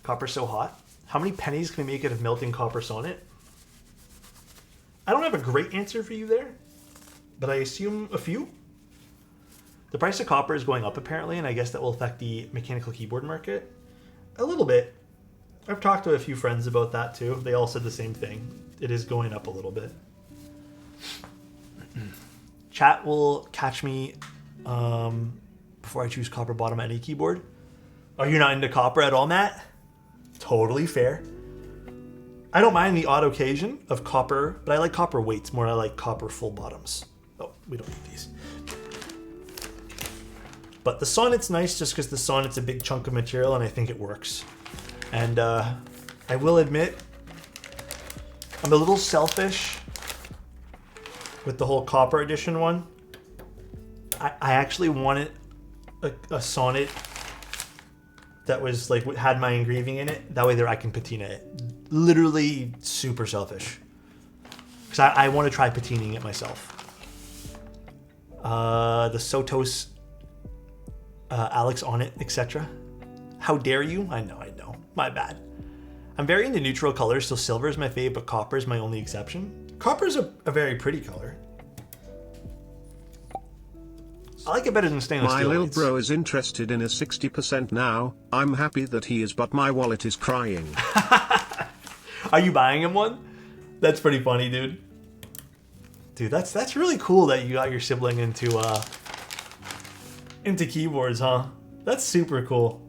Copper's so hot. How many pennies can we make out of melting copper sonnet? I don't have a great answer for you there, but I assume a few. The price of copper is going up apparently, and I guess that will affect the mechanical keyboard market a little bit. I've talked to a few friends about that too. They all said the same thing. It is going up a little bit. Chat will catch me before I choose copper bottom on any keyboard. Oh, you're not into copper at all, Matt? Totally fair. I don't mind the odd occasion of copper, but I like copper weights more than I like copper full bottoms. Oh, we don't need these. But the sonnet's nice just because the sonnet's a big chunk of material and I think it works. And I will admit, I'm a little selfish with the whole copper edition one. I actually wanted a sonnet that was like had my engraving in it. That way there I can patina it. Literally super selfish. Because I want to try patining it myself. The Sotos, Alex on it, etc. How dare you? I know. My bad. I'm very into neutral colors, so silver is my fave, but copper is my only exception. Copper is a very pretty color. I like it better than stainless steel. My little lights. bro is interested in a 60% now. I'm happy that he is, but my wallet is crying. Are you buying him one? That's pretty funny, dude. Dude, that's really cool that you got your sibling into keyboards, huh? That's super cool.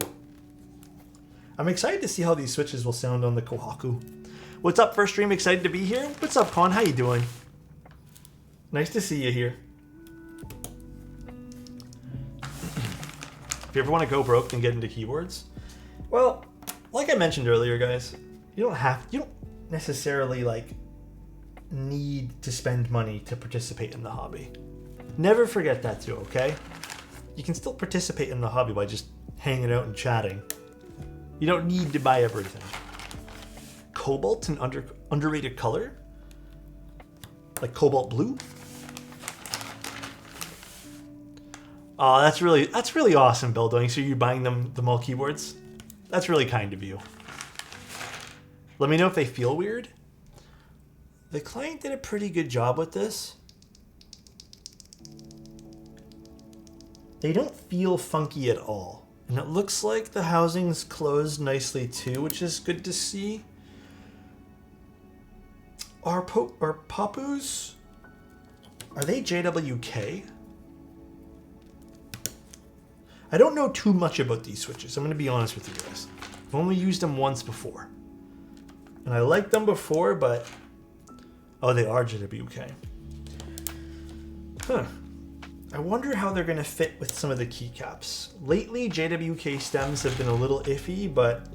I'm excited to see how these switches will sound on the Kohaku. What's up, first stream? Excited to be here. What's up, Con? How you doing? Nice to see you here. If you ever want to go broke and get into keyboards, well, like I mentioned earlier, guys, you don't necessarily like need to spend money to participate in the hobby. Never forget that too, okay? You can still participate in the hobby by just hanging out and chatting. You don't need to buy everything. Cobalt's an underrated color? Like cobalt blue? Oh, that's really awesome, Bill Doing. So you're buying them all keyboards? That's really kind of you. Let me know if they feel weird. The client did a pretty good job with this. They don't feel funky at all. And it looks like the housing's closed nicely too, which is good to see. Are Papus, are they JWK? I don't know too much about these switches. I'm going to be honest with you guys. I've only used them once before. And I liked them before, but... Oh, they are JWK. Huh. I wonder how they're going to fit with some of the keycaps. Lately, JWK stems have been a little iffy, but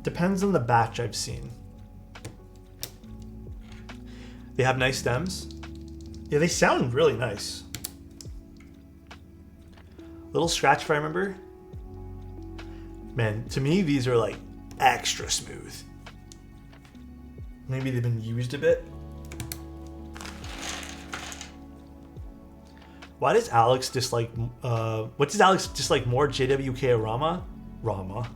depends on the batch I've seen. They have nice stems. Yeah, they sound really nice. Little scratch if I remember. Man, to me, these are like extra smooth. Maybe they've been used a bit. Why does Alex dislike, what does Alex dislike more, JWK or Rama? Rama.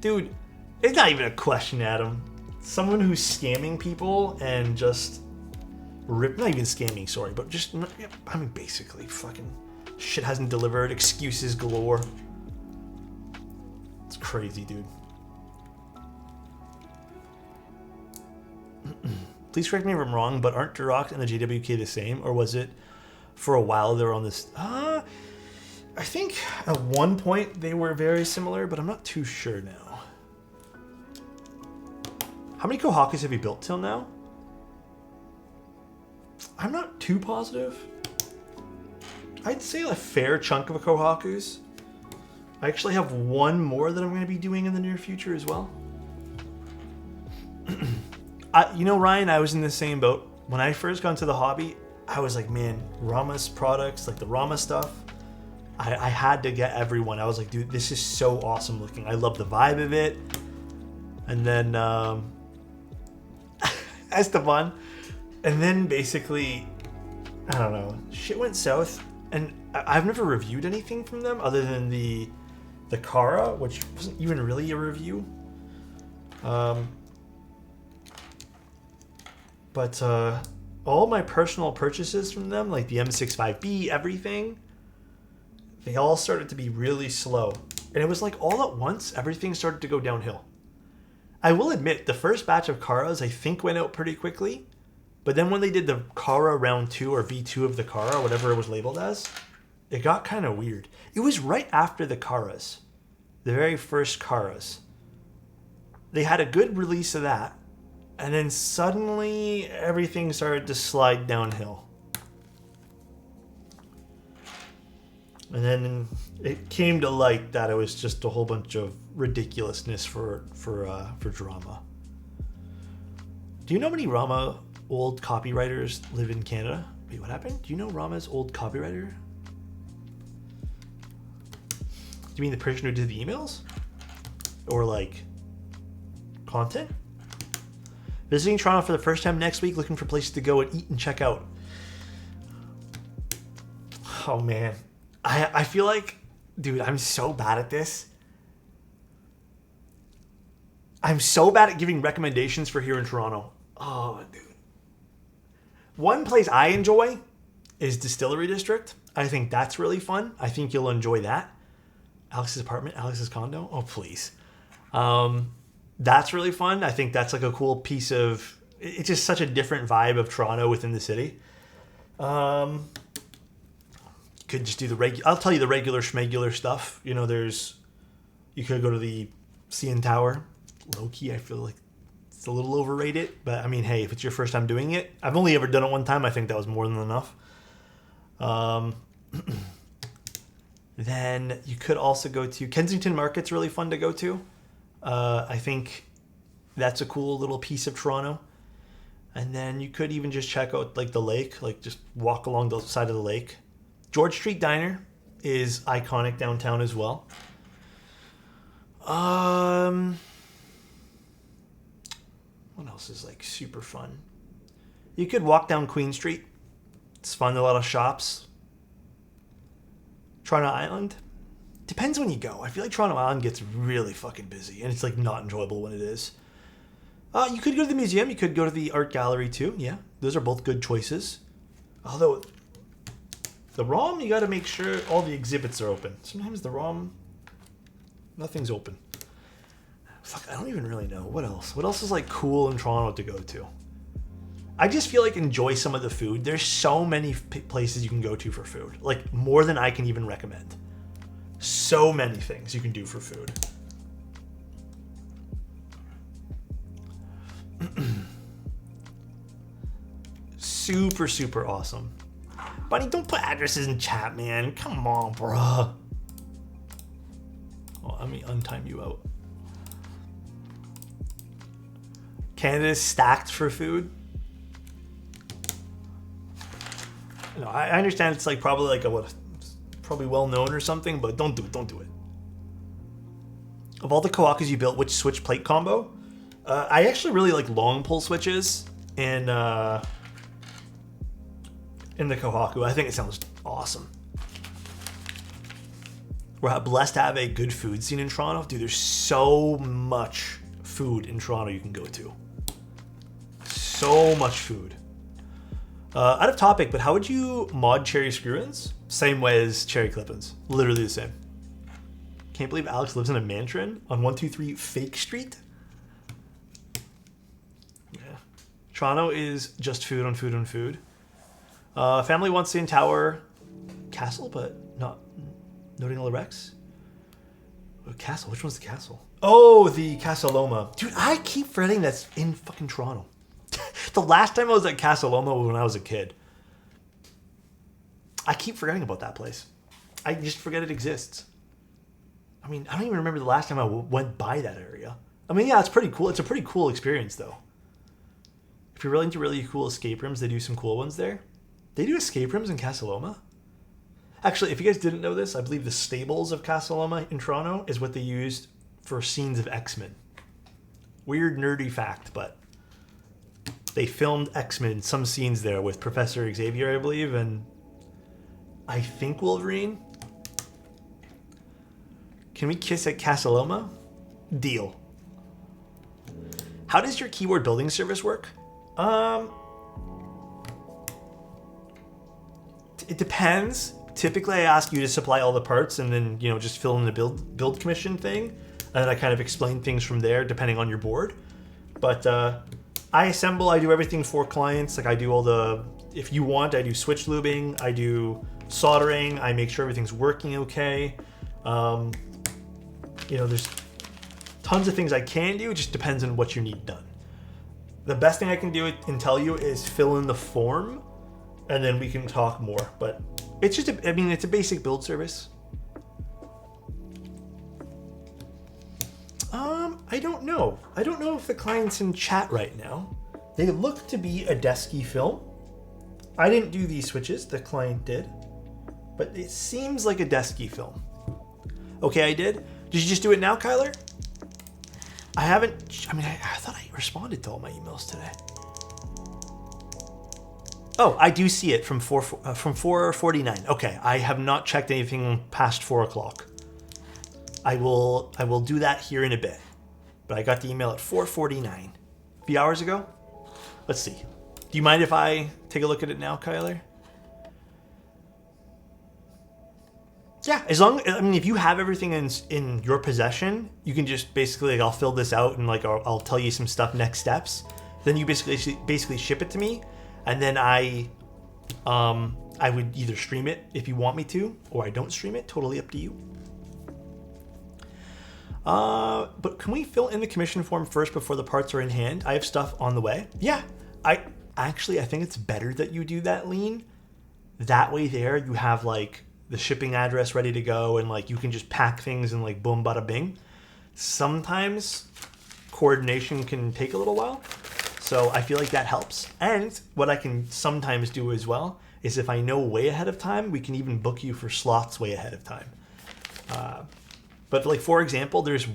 Dude, it's not even a question, Adam. Someone who's scamming people and just not even scamming, sorry, but just, I mean, basically, fucking shit hasn't delivered, excuses galore. It's crazy, dude. Please correct me if I'm wrong, but aren't Duroc and the JWK the same, or was it for a while they were on this? I think at one point they were very similar, but I'm not too sure now. How many Kohakus have you built till now? I'm not too positive. I'd say a fair chunk of a Kohakus. I actually have one more that I'm going to be doing in the near future as well. Ryan, I was in the same boat. When I first got into the hobby, I was like, man, Rama's products, like the Rama stuff, I had to get everyone. I was like, dude, this is so awesome looking. I love the vibe of it. And then Esteban. And then basically, I don't know, shit went south. And I've never reviewed anything from them other than the Kara, which wasn't even really a review. But all my personal purchases from them, like the M65B, everything, they all started to be really slow. And it was like all at once, everything started to go downhill. I will admit, the first batch of Karas, I think, went out pretty quickly. But then when they did the Kara round 2 or V2 of the Kara, whatever it was labeled as, it got kind of weird. It was right after the Karas, the very first Karas. They had a good release of that. And then suddenly everything started to slide downhill. And then it came to light that it was just a whole bunch of ridiculousness for drama. Do you know how many Rama old copywriters live in Canada? Wait, what happened? Do you know Rama's old copywriter? Do you mean the person who did the emails? Or like content? Visiting Toronto for the first time next week, looking for places to go and eat and check out. Oh man. I feel like, dude, I'm so bad at this. I'm so bad at giving recommendations for here in Toronto. Oh, dude. One place I enjoy is Distillery District. I think that's really fun. I think you'll enjoy that. Alex's apartment, Alex's condo. Oh, please. That's really fun. I think that's like a cool piece of... It's just such a different vibe of Toronto within the city. You could just do the regular... I'll tell you the regular schmegular stuff. You know, you could go to the CN Tower. Low-key, I feel like it's a little overrated. But, I mean, hey, if it's your first time doing it... I've only ever done it one time. I think that was more than enough. Then you could also go to... Kensington Market's really fun to go to. I think that's a cool little piece of Toronto. And then you could even just check out like the lake, like just walk along the side of the lake. George Street Diner is iconic downtown as well. What else is like super fun? You could walk down Queen Street. It's fun, a lot of shops. Toronto Island. Depends when you go. I feel like Toronto Island gets really fucking busy, and it's like not enjoyable when it is. You could go to the museum. You could go to the art gallery too. Yeah, those are both good choices. Although the ROM, you got to make sure all the exhibits are open. Sometimes the ROM, nothing's open. Fuck, I don't even really know. What else? What else is like cool in Toronto to go to? I just feel like enjoy some of the food. There's so many places you can go to for food. Like more than I can even recommend. So many things you can do for food. Super, super awesome. Buddy, don't put addresses in chat, man. Come on, bruh. Oh, let me untime you out. Canada's stacked for food. No, I understand it's like probably like probably well known or something, but don't do it. Don't do it. Of all the Kohakus you built, which switch plate combo? I actually really like long pull switches in the Kohaku. I think it sounds awesome. We're blessed to have a good food scene in Toronto. Dude, there's so much food in Toronto you can go to. So much food. Out of topic, but how would you mod cherry screw-ins? Same way as cherry clip-ins. Literally the same. Can't believe Alex lives in a mansion on 123 Fake Street. Yeah. Toronto is just food on food on food. Family wants CN Tower Castle, but not noting all the Rex. Castle, which one's the castle? Oh, the Casa Loma. Dude, I keep forgetting that's in fucking Toronto. The last time I was at Casa Loma was when I was a kid. I keep forgetting about that place. I just forget it exists. I mean, I don't even remember the last time I went by that area. I mean, yeah, it's pretty cool. It's a pretty cool experience, though. if you're really into really cool escape rooms, they do some cool ones there. They do escape rooms in Casa Loma. Actually, if you guys didn't know this, I believe the stables of Casa Loma in Toronto is what they used for scenes of X-Men. Weird, nerdy fact, but they filmed X-Men, some scenes there with Professor Xavier, I believe, and I think Wolverine. Can we kiss at Casa Loma? Deal. How does your keyboard building service work? It depends. Typically, I ask you to supply all the parts and then, just fill in the build commission thing. And then I kind of explain things from there, depending on your board. But I assemble, I do everything for clients. Like I do all the, if you want, I do switch lubing, I do soldering, I make sure everything's working okay. There's tons of things I can do. It just depends on what you need done. The best thing I can do and tell you is fill in the form, and then we can talk more. But it's just, it's a basic build service. I don't know. I don't know if the client's in chat right now. They look to be a desky film. I didn't do these switches, the client did. But it seems like a desky film. Okay, I did. Did you just do it now, Kyler? I haven't, I thought I responded to all my emails today. Oh, I do see it from 4:49. Okay, I have not checked anything past 4 o'clock. I will do that here in a bit. But I got the email at 4:49. A few hours ago? Let's see. Do you mind if I take a look at it now, Kyler? Yeah, as long, if you have everything in your possession, you can just basically, I'll fill this out and I'll tell you some stuff, next steps. Then you basically ship it to me, and then I would either stream it if you want me to, or I don't stream it. Totally up to you. But can we fill in the commission form first before the parts are in hand? I have stuff on the way. Yeah, I think it's better that you do that, Lean. That way there you have the shipping address ready to go, and you can just pack things and boom, bada bing. Sometimes coordination can take a little while, so I feel like that helps. And what I can sometimes do as well is if I know way ahead of time, we can even book you for slots way ahead of time. But for example, there's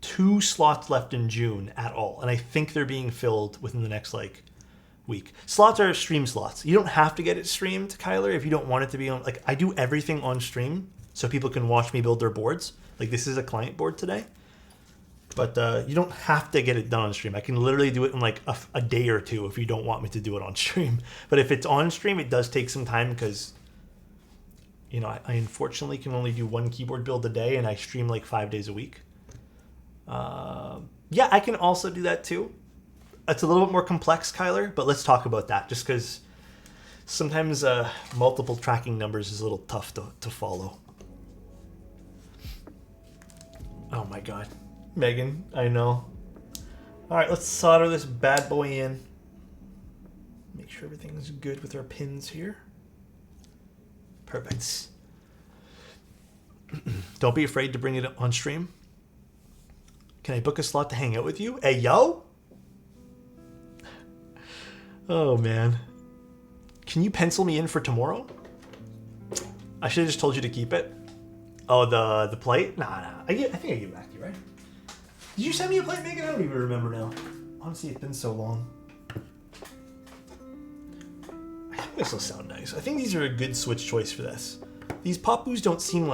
2 slots left in June at all, and I think they're being filled within the next week. Slots are stream slots. You don't have to get it streamed, Kyler, if you don't want it to be on. I do everything on stream so people can watch me build their boards. This is a client board today, but you don't have to get it done on stream. I can literally do it in a day or two if you don't want me to do it on stream. But if it's on stream, it does take some time because I unfortunately can only do 1 keyboard build a day, and I stream 5 days a week. Yeah, I can also do that too. It's a little bit more complex, Kyler, but let's talk about that just because sometimes multiple tracking numbers is a little tough to follow. Oh my God. Megan, I know. All right, let's solder this bad boy in. Make sure everything's good with our pins here. Perfect. Don't be afraid to bring it on stream. Can I book a slot to hang out with you? Hey, yo! Oh, man. Can you pencil me in for tomorrow? I should have just told you to keep it. Oh, the plate? Nah. I think I gave it back to you, right? Did you send me a plate, Megan? I don't even remember now. Honestly, it's been so long. I think this will sound nice. I think these are a good switch choice for this. These pop boos don't seem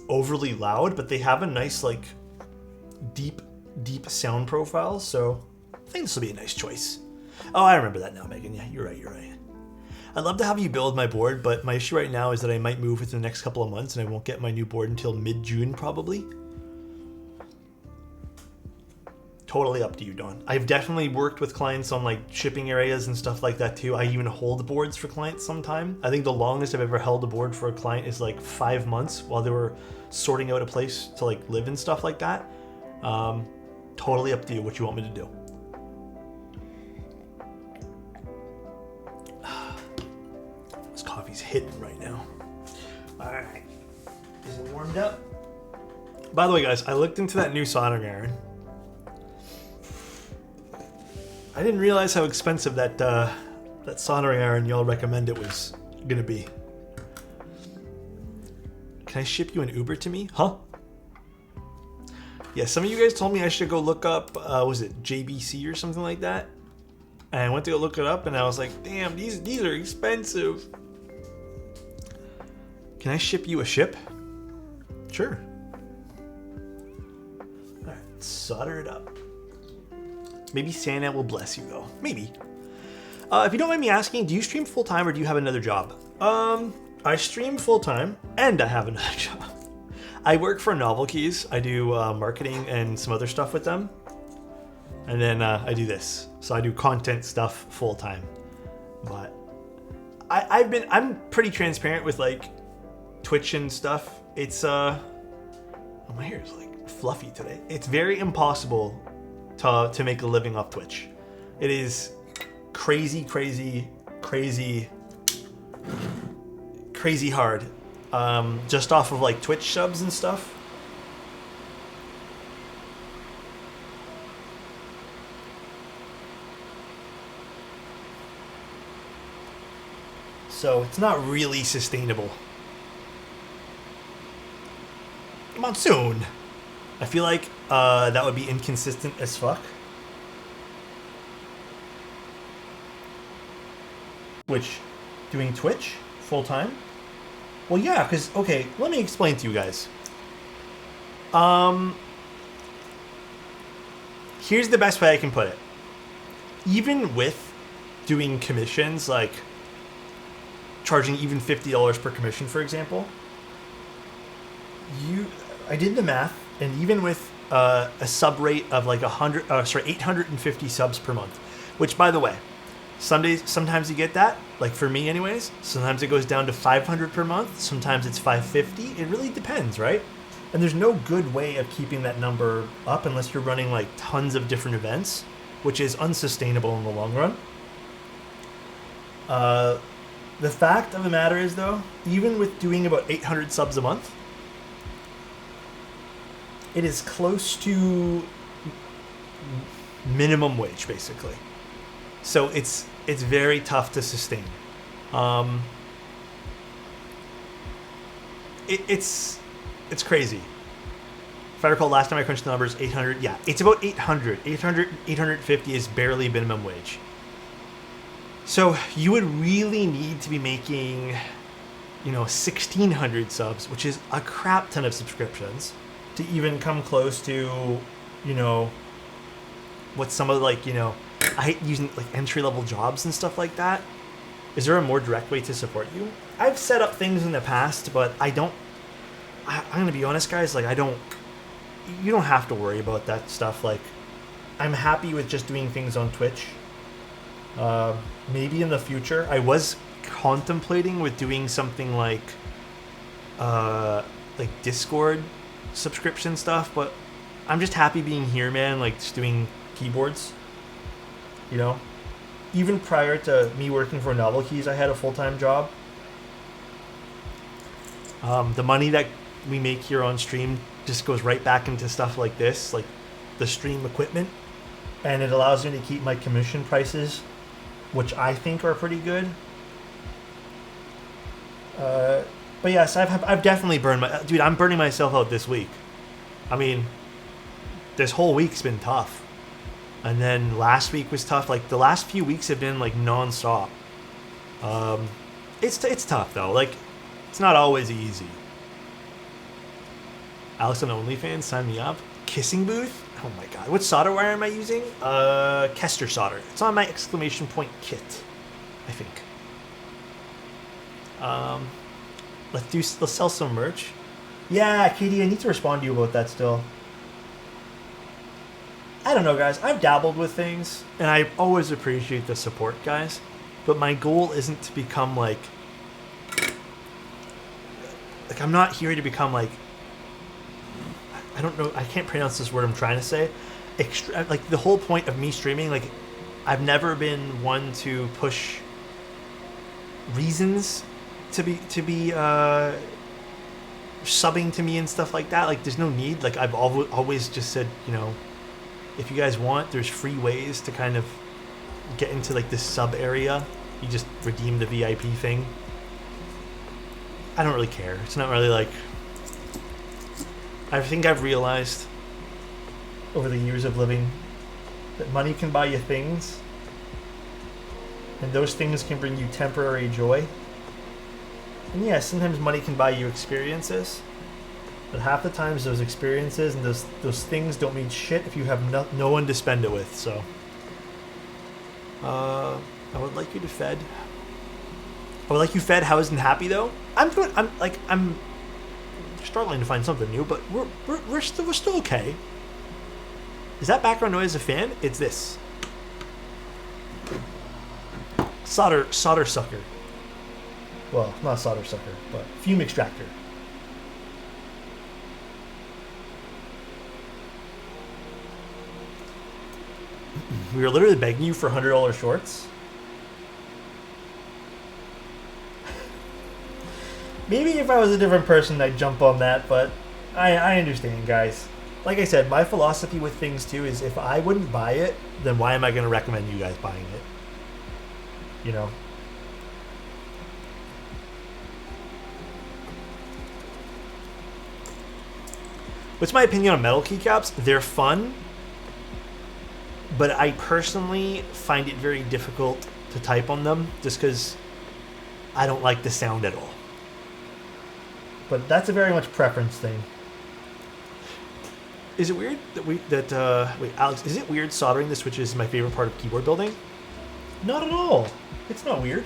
overly loud, but they have a nice deep sound profile, so I think this will be a nice choice. Oh, I remember that now, Megan. Yeah, you're right. I'd love to have you build my board, but my issue right now is that I might move within the next couple of months, and I won't get my new board until mid-June, probably. Totally up to you, Dawn. I've definitely worked with clients on shipping areas and stuff like that too. I even hold boards for clients sometime. I think the longest I've ever held a board for a client is 5 months while they were sorting out a place to live and stuff like that. Totally up to you what you want me to do. This coffee's hitting right now. All right. Is it warmed up? By the way, guys, I looked into that new soldering iron. I didn't realize how expensive that that soldering iron y'all recommended was gonna be. Can I ship you an Uber to me? Huh? Yeah, some of you guys told me I should go look up, was it JBC or something like that? And I went to go look it up and I was like, damn, these are expensive. Can I ship you a ship? Sure. Alright, solder it up. Maybe Santa will bless you though. Maybe. If you don't mind me asking, do you stream full time or do you have another job? I stream full time and I have another job. I work for Novel Keys. I do marketing and some other stuff with them. And then I do this. So I do content stuff full time. But I'm pretty transparent with like Twitch and stuff. It's oh, my hair is like fluffy today. It's very impossible to make a living off Twitch. It is crazy hard. Just off of like Twitch subs and stuff. So it's not really sustainable. Monsoon. I feel like that would be inconsistent as fuck. Which, doing Twitch full time? Well, yeah, because, okay, let me explain to you guys. Here's the best way I can put it. Even with doing commissions, like charging even $50 per commission, for example, I did the math, and even with a sub rate of like 850 subs per month, which, by the way, sometimes you get that, like for me anyways, sometimes it goes down to 500 per month, sometimes it's 550, it really depends, right? And there's no good way of keeping that number up unless you're running like tons of different events, which is unsustainable in the long run. The fact of the matter is though, even with doing about 800 subs a month, it is close to minimum wage basically. So it's very tough to sustain. It's crazy. If I recall, last time I crunched the numbers, 800. Yeah, it's about 800. 850 is barely minimum wage. So you would really need to be making, 1,600 subs, which is a crap ton of subscriptions, to even come close to, what some of I hate using like entry-level jobs and stuff like that. Is there a more direct way to support you? I've set up things in the past, but I'm gonna be honest, guys, like you don't have to worry about that stuff. Like, I'm happy with just doing things on Twitch. Maybe in the future, I was contemplating with doing something like Discord subscription stuff, but I'm just happy being here, man, like just doing keyboards. Even prior to me working for Novel Keys, I had a full-time job. The money that we make here on stream just goes right back into stuff like this, like the stream equipment, and it allows me to keep my commission prices, which I think are pretty good. But yes, I've definitely burned dude, I'm burning myself out this week. I mean, this whole week's been tough. And then last week was tough. Like, the last few weeks have been, like, non-stop. It's tough, though. Like, it's not always easy. Alex on OnlyFans, sign me up. Kissing booth? Oh, my God. What solder wire am I using? Kester solder. It's on my exclamation point kit, I think. Let's sell some merch. Yeah, Katie, I need to respond to you about that still. I don't know, guys. I've dabbled with things, and I always appreciate the support, guys. But my goal isn't to become like I'm not here to become like, I don't know, I can't pronounce this word I'm trying to say. Like, the whole point of me streaming, like, I've never been one to push reasons to be subbing to me and stuff like that. Like, there's no need. Like, I've always just said, if you guys want, there's free ways to kind of get into like this sub area, you just redeem the VIP thing. I don't really care. It's not really like... I think I've realized over the years of living that money can buy you things, and those things can bring you temporary joy. And yeah, sometimes money can buy you experiences, but half the times those experiences and those things don't mean shit if you have no one to spend it with. So I would like you to fed. I would like you fed, housed, and happy though. I'm struggling to find something new, but we're still okay. Is that background noise a fan? It's this. Solder sucker. Well, not solder sucker, but fume extractor. We were literally begging you for $100 shorts. Maybe if I was a different person, I'd jump on that, but I understand, guys. Like I said, my philosophy with things too is if I wouldn't buy it, then why am I going to recommend you guys buying it? You know? What's my opinion on metal keycaps? They're fun, but I personally find it very difficult to type on them just because I don't like the sound at all. But that's a very much preference thing. Is it weird that wait, Alex, is it weird soldering the switches is my favorite part of keyboard building? Not at all. It's not weird.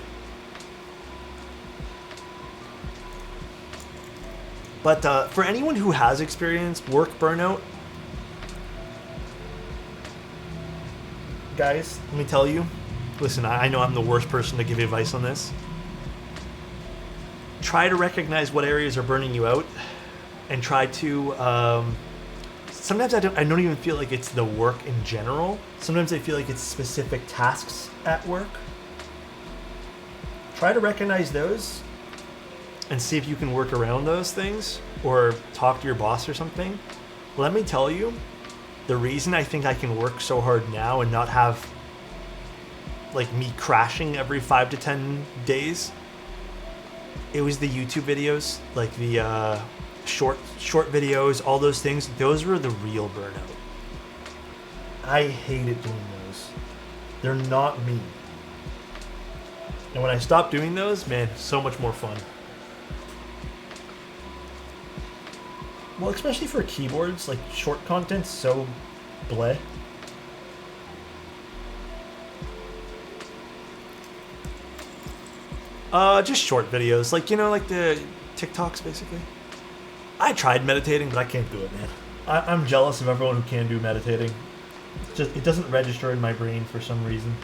But for anyone who has experienced work burnout, guys, let me tell you, listen, I know I'm the worst person to give advice on this. Try to recognize what areas are burning you out and try to... sometimes I don't even feel like it's the work in general. Sometimes I feel like it's specific tasks at work. Try to recognize those and see if you can work around those things or talk to your boss or something. Let me tell you, the reason I think I can work so hard now and not have like me crashing every 5 to 10 days, it was the YouTube videos, like the short videos, all those things. Those were the real burnout. I hated doing those. They're not me. And when I stopped doing those, man, so much more fun. Well, especially for keyboards, like short content's so bleh. Just short videos, like, you know, like the TikToks, basically. I tried meditating, but I can't do it, man. I'm jealous of everyone who can do meditating. It doesn't register in my brain for some reason.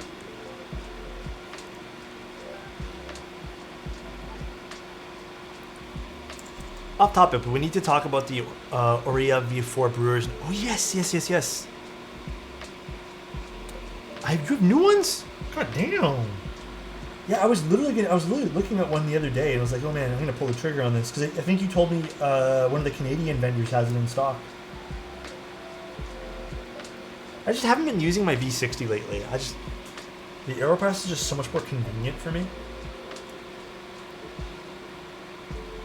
Off topic, but we need to talk about the Oria V4 Brewers. Oh, yes. You have new ones? God damn. Yeah, I was literally looking at one the other day, and I was like, oh man, I'm gonna pull the trigger on this because I think you told me one of the Canadian vendors has it in stock. I just haven't been using my V60 lately. The AeroPress is just so much more convenient for me.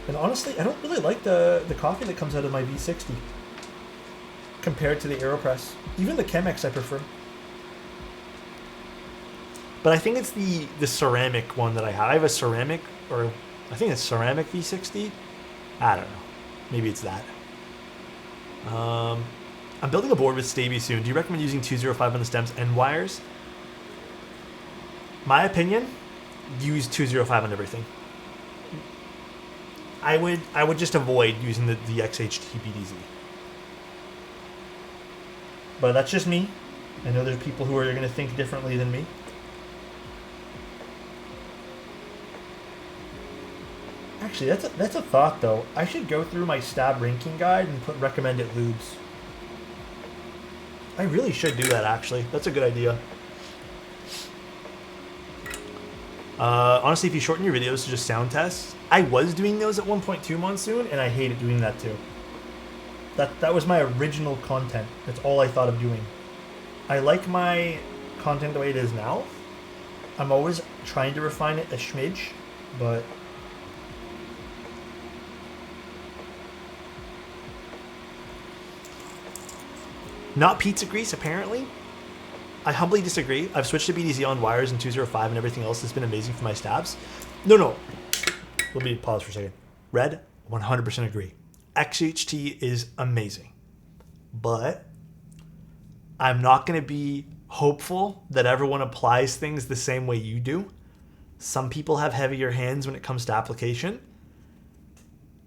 And honestly, I don't really like the coffee that comes out of my V60 compared to the AeroPress. Even the Chemex I prefer. But I think it's the ceramic one that I have. I have a ceramic, or I think it's ceramic V60. I don't know. Maybe it's that. I'm building a board with Staby soon. Do you recommend using 205 on the stems and wires? My opinion, use 205 on everything. I would just avoid using the XHT BDZ. But that's just me. I know there's people who are going to think differently than me. Actually, that's a thought though. I should go through my stab ranking guide and put recommended lubes. I really should do that actually. That's a good idea. Honestly, if you shorten your videos to just sound tests, I was doing those at 1.2 Monsoon, and I hated doing that too. That was my original content. That's all I thought of doing. I like my content the way it is now, I'm always trying to refine it a smidge, but not pizza grease, apparently. I humbly disagree. I've switched to BDZ on wires in 205 and everything else has been amazing for my stabs. No. Let me pause for a second. Red, 100% agree. XHT is amazing. But I'm not going to be hopeful that everyone applies things the same way you do. Some people have heavier hands when it comes to application.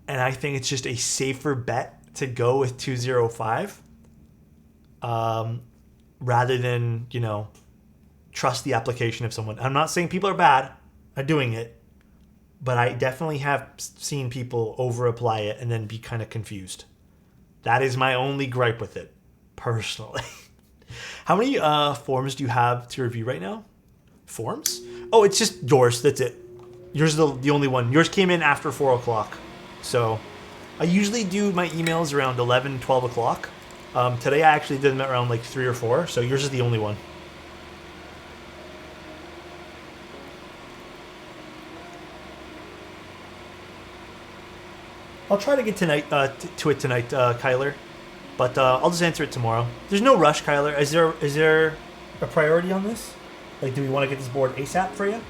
And I think it's just a safer bet to go with 205 rather than, trust the application of someone. I'm not saying people are bad at doing it, but I definitely have seen people over-apply it and then be kind of confused. That is my only gripe with it, personally. How many forms do you have to review right now? Forms? Oh, it's just yours. That's it. Yours is the only one. Yours came in after 4 o'clock. So I usually do my emails around 11, 12 o'clock. Today I actually did them around like 3 or 4. So yours is the only one. I'll try to get to it tonight, Kyler. But I'll just answer it tomorrow. There's no rush, Kyler. Is there a priority on this? Like, do we want to get this board ASAP for you?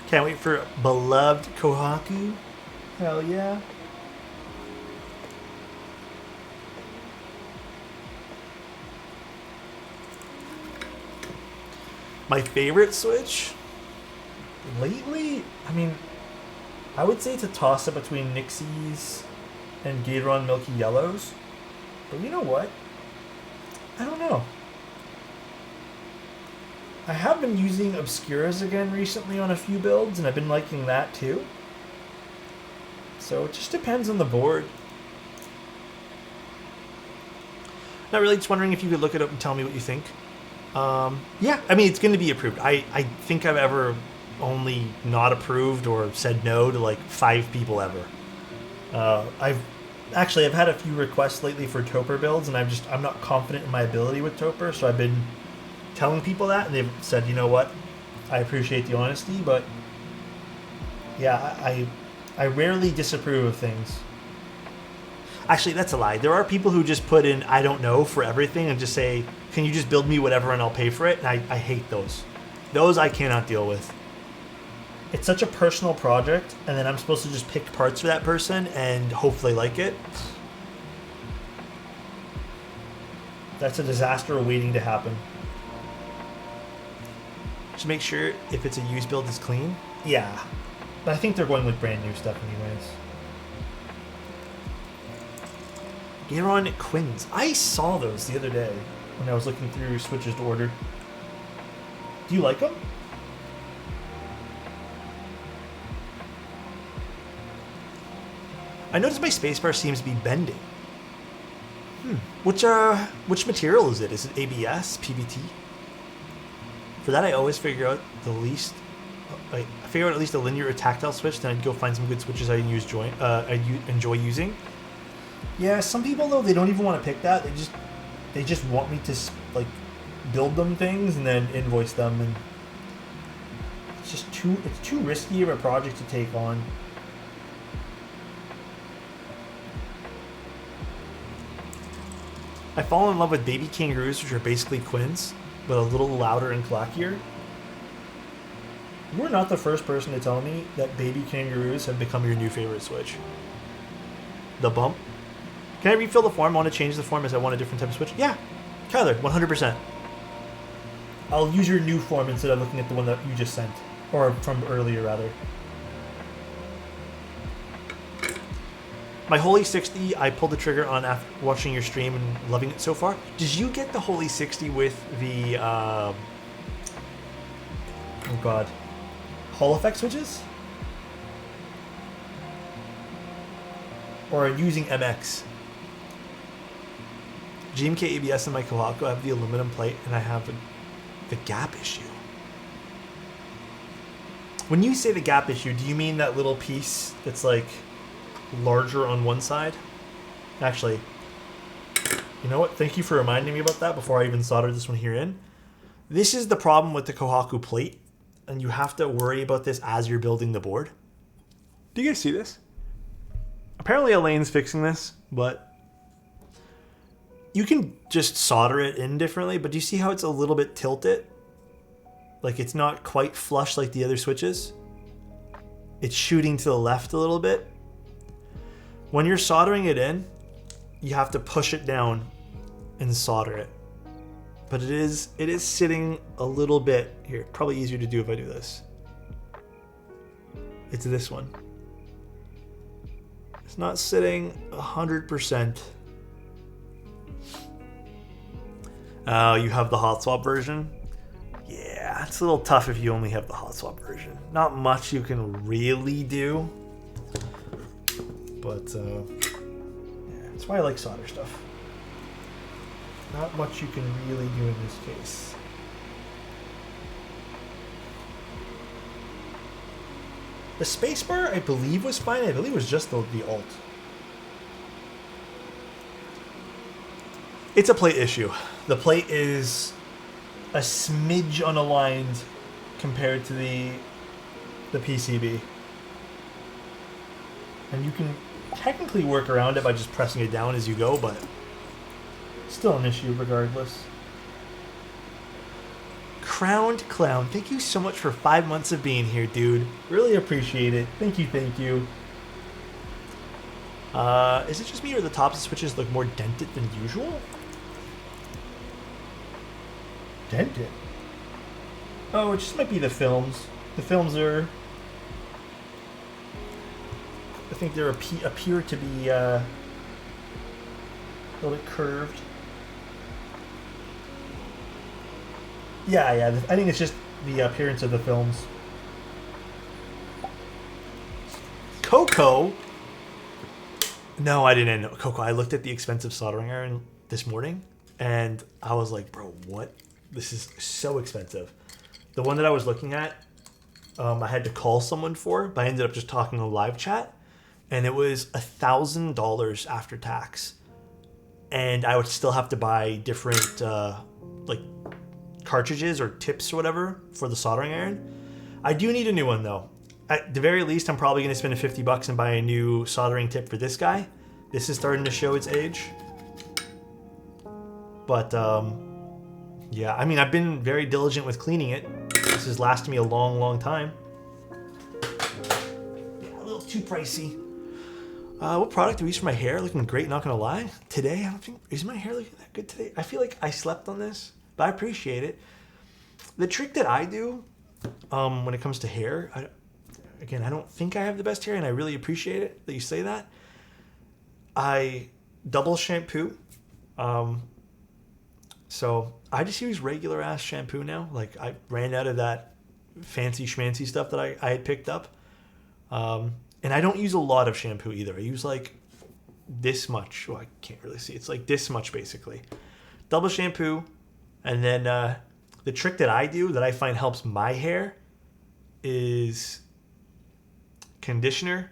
Can't wait for beloved Kohaku. Hell yeah. My favorite Switch? Lately, I would say it's a toss-up between Nixies and Gatoron Milky Yellows. But you know what? I don't know. I have been using Obscuras again recently on a few builds, and I've been liking that too. So it just depends on the board. Not really, just wondering if you could look it up and tell me what you think. Yeah, it's going to be approved. I think I've ever only not approved or said no to like 5 people ever. I've had a few requests lately for Toper builds, and I'm not confident in my ability with Toper, so I've been telling people that, and they've said, you know what, I appreciate the honesty, but yeah, I rarely disapprove of things. Actually, that's a lie. There are people who just put in I don't know for everything and just say, can you just build me whatever and I'll pay for it? And I hate those. Those I cannot deal with. It's such a personal project, and then I'm supposed to just pick parts for that person and hopefully like it. That's a disaster waiting to happen. Just make sure if it's a used build, it's clean. Yeah. But I think they're going with brand new stuff anyways. Gatoron Quins. I saw those the other day when I was looking through Switches to order. Do you like them? I noticed my spacebar seems to be bending. Which material is it? Is it ABS, PBT? For that, I always figure out I figure out at least a linear or tactile switch, then I'd go find some good switches I enjoy using. Yeah, some people though, they don't even want to pick that. They just want me to like build them things and then invoice them, and it's too risky of a project to take on. I fall in love with baby kangaroos, which are basically Quins, but a little louder and clackier. You're not the first person to tell me that baby kangaroos have become your new favorite Switch. The bump. Can I refill the form? I want to change the form as I want a different type of Switch? Yeah. Kyler, 100%. I'll use your new form instead of looking at the one that you just sent. Or from earlier, rather. My Holy 60, I pulled the trigger on after watching your stream and loving it so far. Did you get the Holy 60 with the, oh god, Hall effect switches? Or using MX? GMK ABS and my Kohaku, I have the aluminum plate and I have the gap issue. When you say the gap issue, do you mean that little piece that's like larger on one side? Actually, You know what? Thank you for reminding me about that before I even soldered this one here in. This is the problem with the Kohaku plate, and you have to worry about this as you're building the board. Do you guys see this? Apparently Elaine's fixing this, but you can just solder it in differently, but do you see how it's a little bit tilted? Like it's not quite flush like the other switches. It's shooting to the left a little bit. When you're soldering it in, you have to push it down and solder it. But it is sitting a little bit here. Probably easier to do if I do this. It's this one. It's not sitting 100%. Oh, you have the hot swap version? Yeah, it's a little tough if you only have the hot swap version. Not much you can really do. But, yeah, that's why I like solder stuff. Not much you can really do in this case. The spacebar, I believe, was fine. I believe it was just the alt. It's a plate issue. The plate is a smidge unaligned compared to the PCB. And you can technically work around it by just pressing it down as you go, but still an issue regardless. Crowned Clown, thank you so much for 5 months of being here, dude. Really appreciate it. Thank you, thank you. Is it just me or the tops of switches look more dented than usual? Dented? Oh, it just might be the films. The films are... I think they appear to be a little bit curved. Yeah, I think it's just the appearance of the films. Coco? No, I didn't know. Coco, I looked at the expensive soldering iron this morning, and I was like, bro, what? This is so expensive. The one that I was looking at, I had to call someone for, but I ended up just talking on live chat, and it was $1,000 after tax. And I would still have to buy different, like, cartridges or tips or whatever for the soldering iron. I do need a new one though. At the very least, I'm probably going to spend $50 and buy a new soldering tip for this guy. This is starting to show its age. But yeah, I mean, I've been very diligent with cleaning it. This has lasted me a long time. Yeah, a little too pricey. What product do we use for my hair? Looking great, not gonna lie. Today, I don't think, is my hair looking that good today? I feel like I slept on this. But I appreciate it. The trick that I do when it comes to hair, I don't think I have the best hair, and I really appreciate it that you say that. I double shampoo. So I just use regular ass shampoo now. Like I ran out of that fancy schmancy stuff that I had picked up. And I don't use a lot of shampoo either. I use like this much. Well, I can't really see. It's like this much basically. Double shampoo. And then the trick that I do that I find helps my hair is conditioner.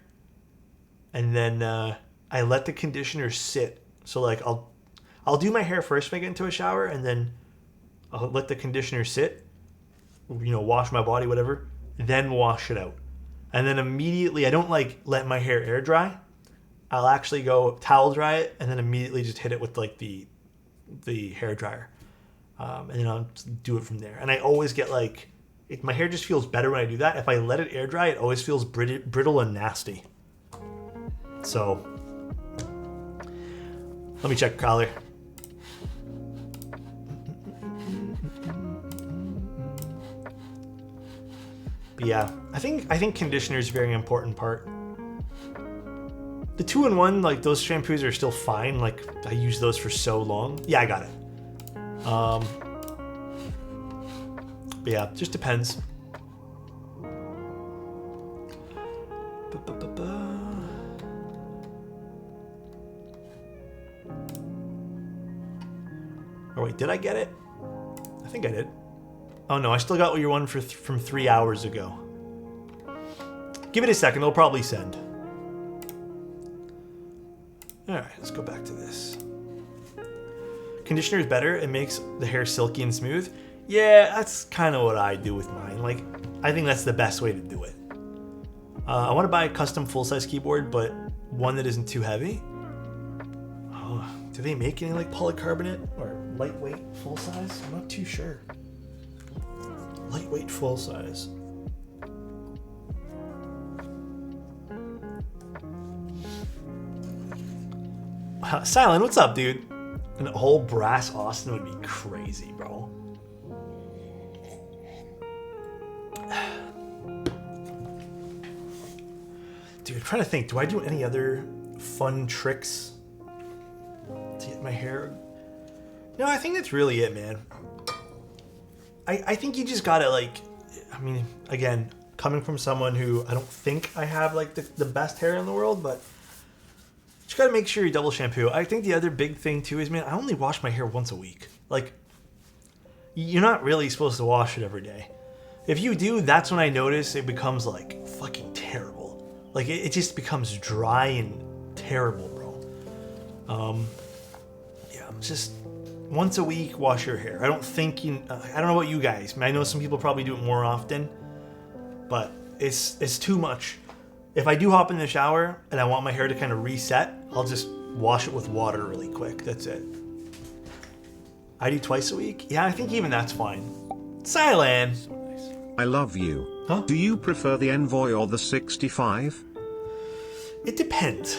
And then I let the conditioner sit. So like I'll do my hair first when I get into a shower, and then I'll let the conditioner sit, you know, wash my body, whatever, then wash it out. And then immediately, I don't like let my hair air dry. I'll actually go towel dry it and then immediately just hit it with like the hair dryer. And then I'll do it from there. And I always get like, my hair just feels better when I do that. If I let it air dry, it always feels brittle and nasty. So, let me check collar. But yeah, I think conditioner is a very important part. The 2-in-1, like those shampoos are still fine. Like I use those for so long. Yeah, I got it. But yeah, just depends. Oh wait, did I get it? I think I did. Oh no, I still got your one from 3 hours ago. Give it a second, it'll probably send. Alright, let's go back to this. conditioner is better. It makes the hair silky and smooth. Yeah, that's kind of what I do with mine. Like, I think that's the best way to do it. I want to buy a custom full-size keyboard, but one that isn't too heavy. Oh, do they make any like polycarbonate or lightweight full-size? I'm not too sure. Lightweight full-size. Silent, what's up, dude? An whole brass Austin would be crazy, bro. Dude, I'm trying to think. Do I do any other fun tricks to get my hair? No, I think that's really it, man. I think you just gotta, like, I mean, again, coming from someone who I don't think I have, like, the best hair in the world, but just gotta make sure you double shampoo. I think the other big thing, too, is, man, I only wash my hair once a week. Like, you're not really supposed to wash it every day. If you do, that's when I notice it becomes, like, fucking terrible. Like, it just becomes dry and terrible, bro. Yeah, just once a week, wash your hair. I don't think I don't know about you guys. I know some people probably do it more often, but it's too much. If I do hop in the shower and I want my hair to kind of reset, I'll just wash it with water really quick. That's it. I do twice a week. Yeah, I think even that's fine. Silan. I love you. Huh? Do you prefer the Envoy or the 65? It depends.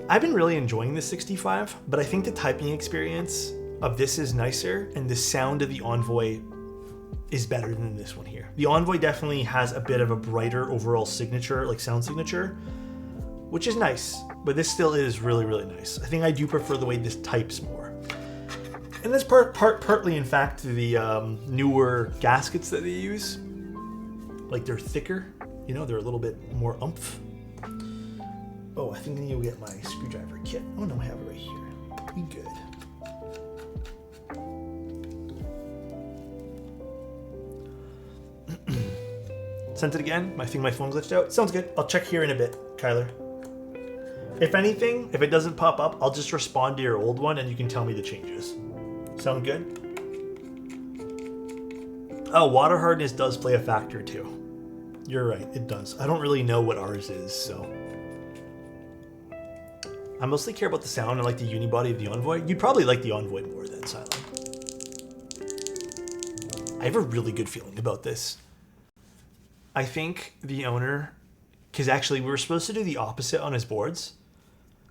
I've been really enjoying the 65, but I think the typing experience of this is nicer, and the sound of the Envoy is better than this one here. The Envoy definitely has a bit of a brighter overall signature, like sound signature, which is nice, but this still is really, really nice. I think I do prefer the way this types more. And that's partly, in fact, the newer gaskets that they use. Like, they're thicker, you know, they're a little bit more oomph. Oh, I think I need to get my screwdriver kit. Oh no, I have it right here. We good. Sent it again. I think my phone glitched out. Sounds good. I'll check here in a bit, Kyler. If anything, if it doesn't pop up, I'll just respond to your old one and you can tell me the changes. Sound good? Oh, water hardness does play a factor too. You're right, it does. I don't really know what ours is, so. I mostly care about the sound and like the unibody of the Envoy. You'd probably like the Envoy more than Silent. I have a really good feeling about this. I think the owner, because actually we were supposed to do the opposite on his boards.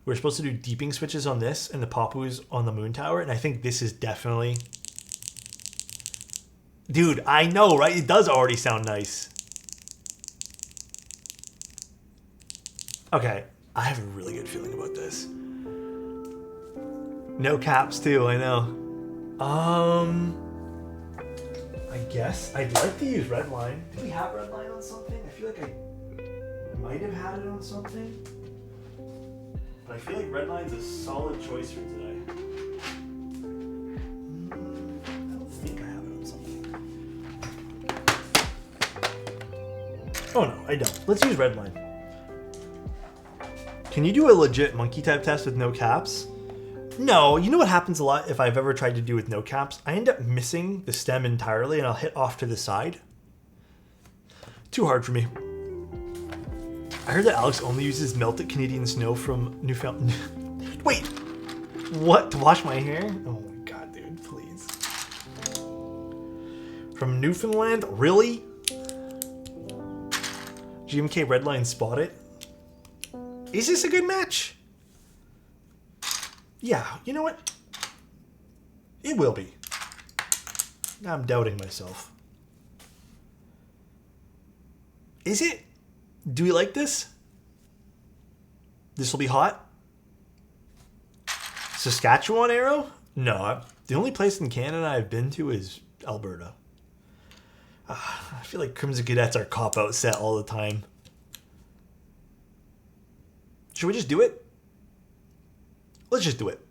We were supposed to do deeping switches on this and the Papus on the Moon Tower, and I think this is definitely... Dude, I know, right? It does already sound nice. Okay, I have a really good feeling about this. No caps too, I know. I guess I'd like to use Redline. Do we have Redline on something? I feel like I might have had it on something. But I feel like Redline's a solid choice for today. I don't think I have it on something. Oh no, I don't. Let's use Redline. Can you do a legit monkey type test with no caps? No, you know what happens a lot if I've ever tried to do with no caps? I end up missing the stem entirely and I'll hit off to the side. Too hard for me. I heard that Alex only uses melted Canadian snow from Newfoundland. Wait, what? To wash my hair? Oh my god, dude, please. From Newfoundland? Really? GMK Redline spot it? Is this a good match? Yeah, you know what? It will be. I'm doubting myself. Is it? Do we like this? This will be hot? Saskatchewan arrow? No, the only place in Canada I've been to is Alberta. I feel like Crimson Cadets are cop-out set all the time. Should we just do it? Let's just do it.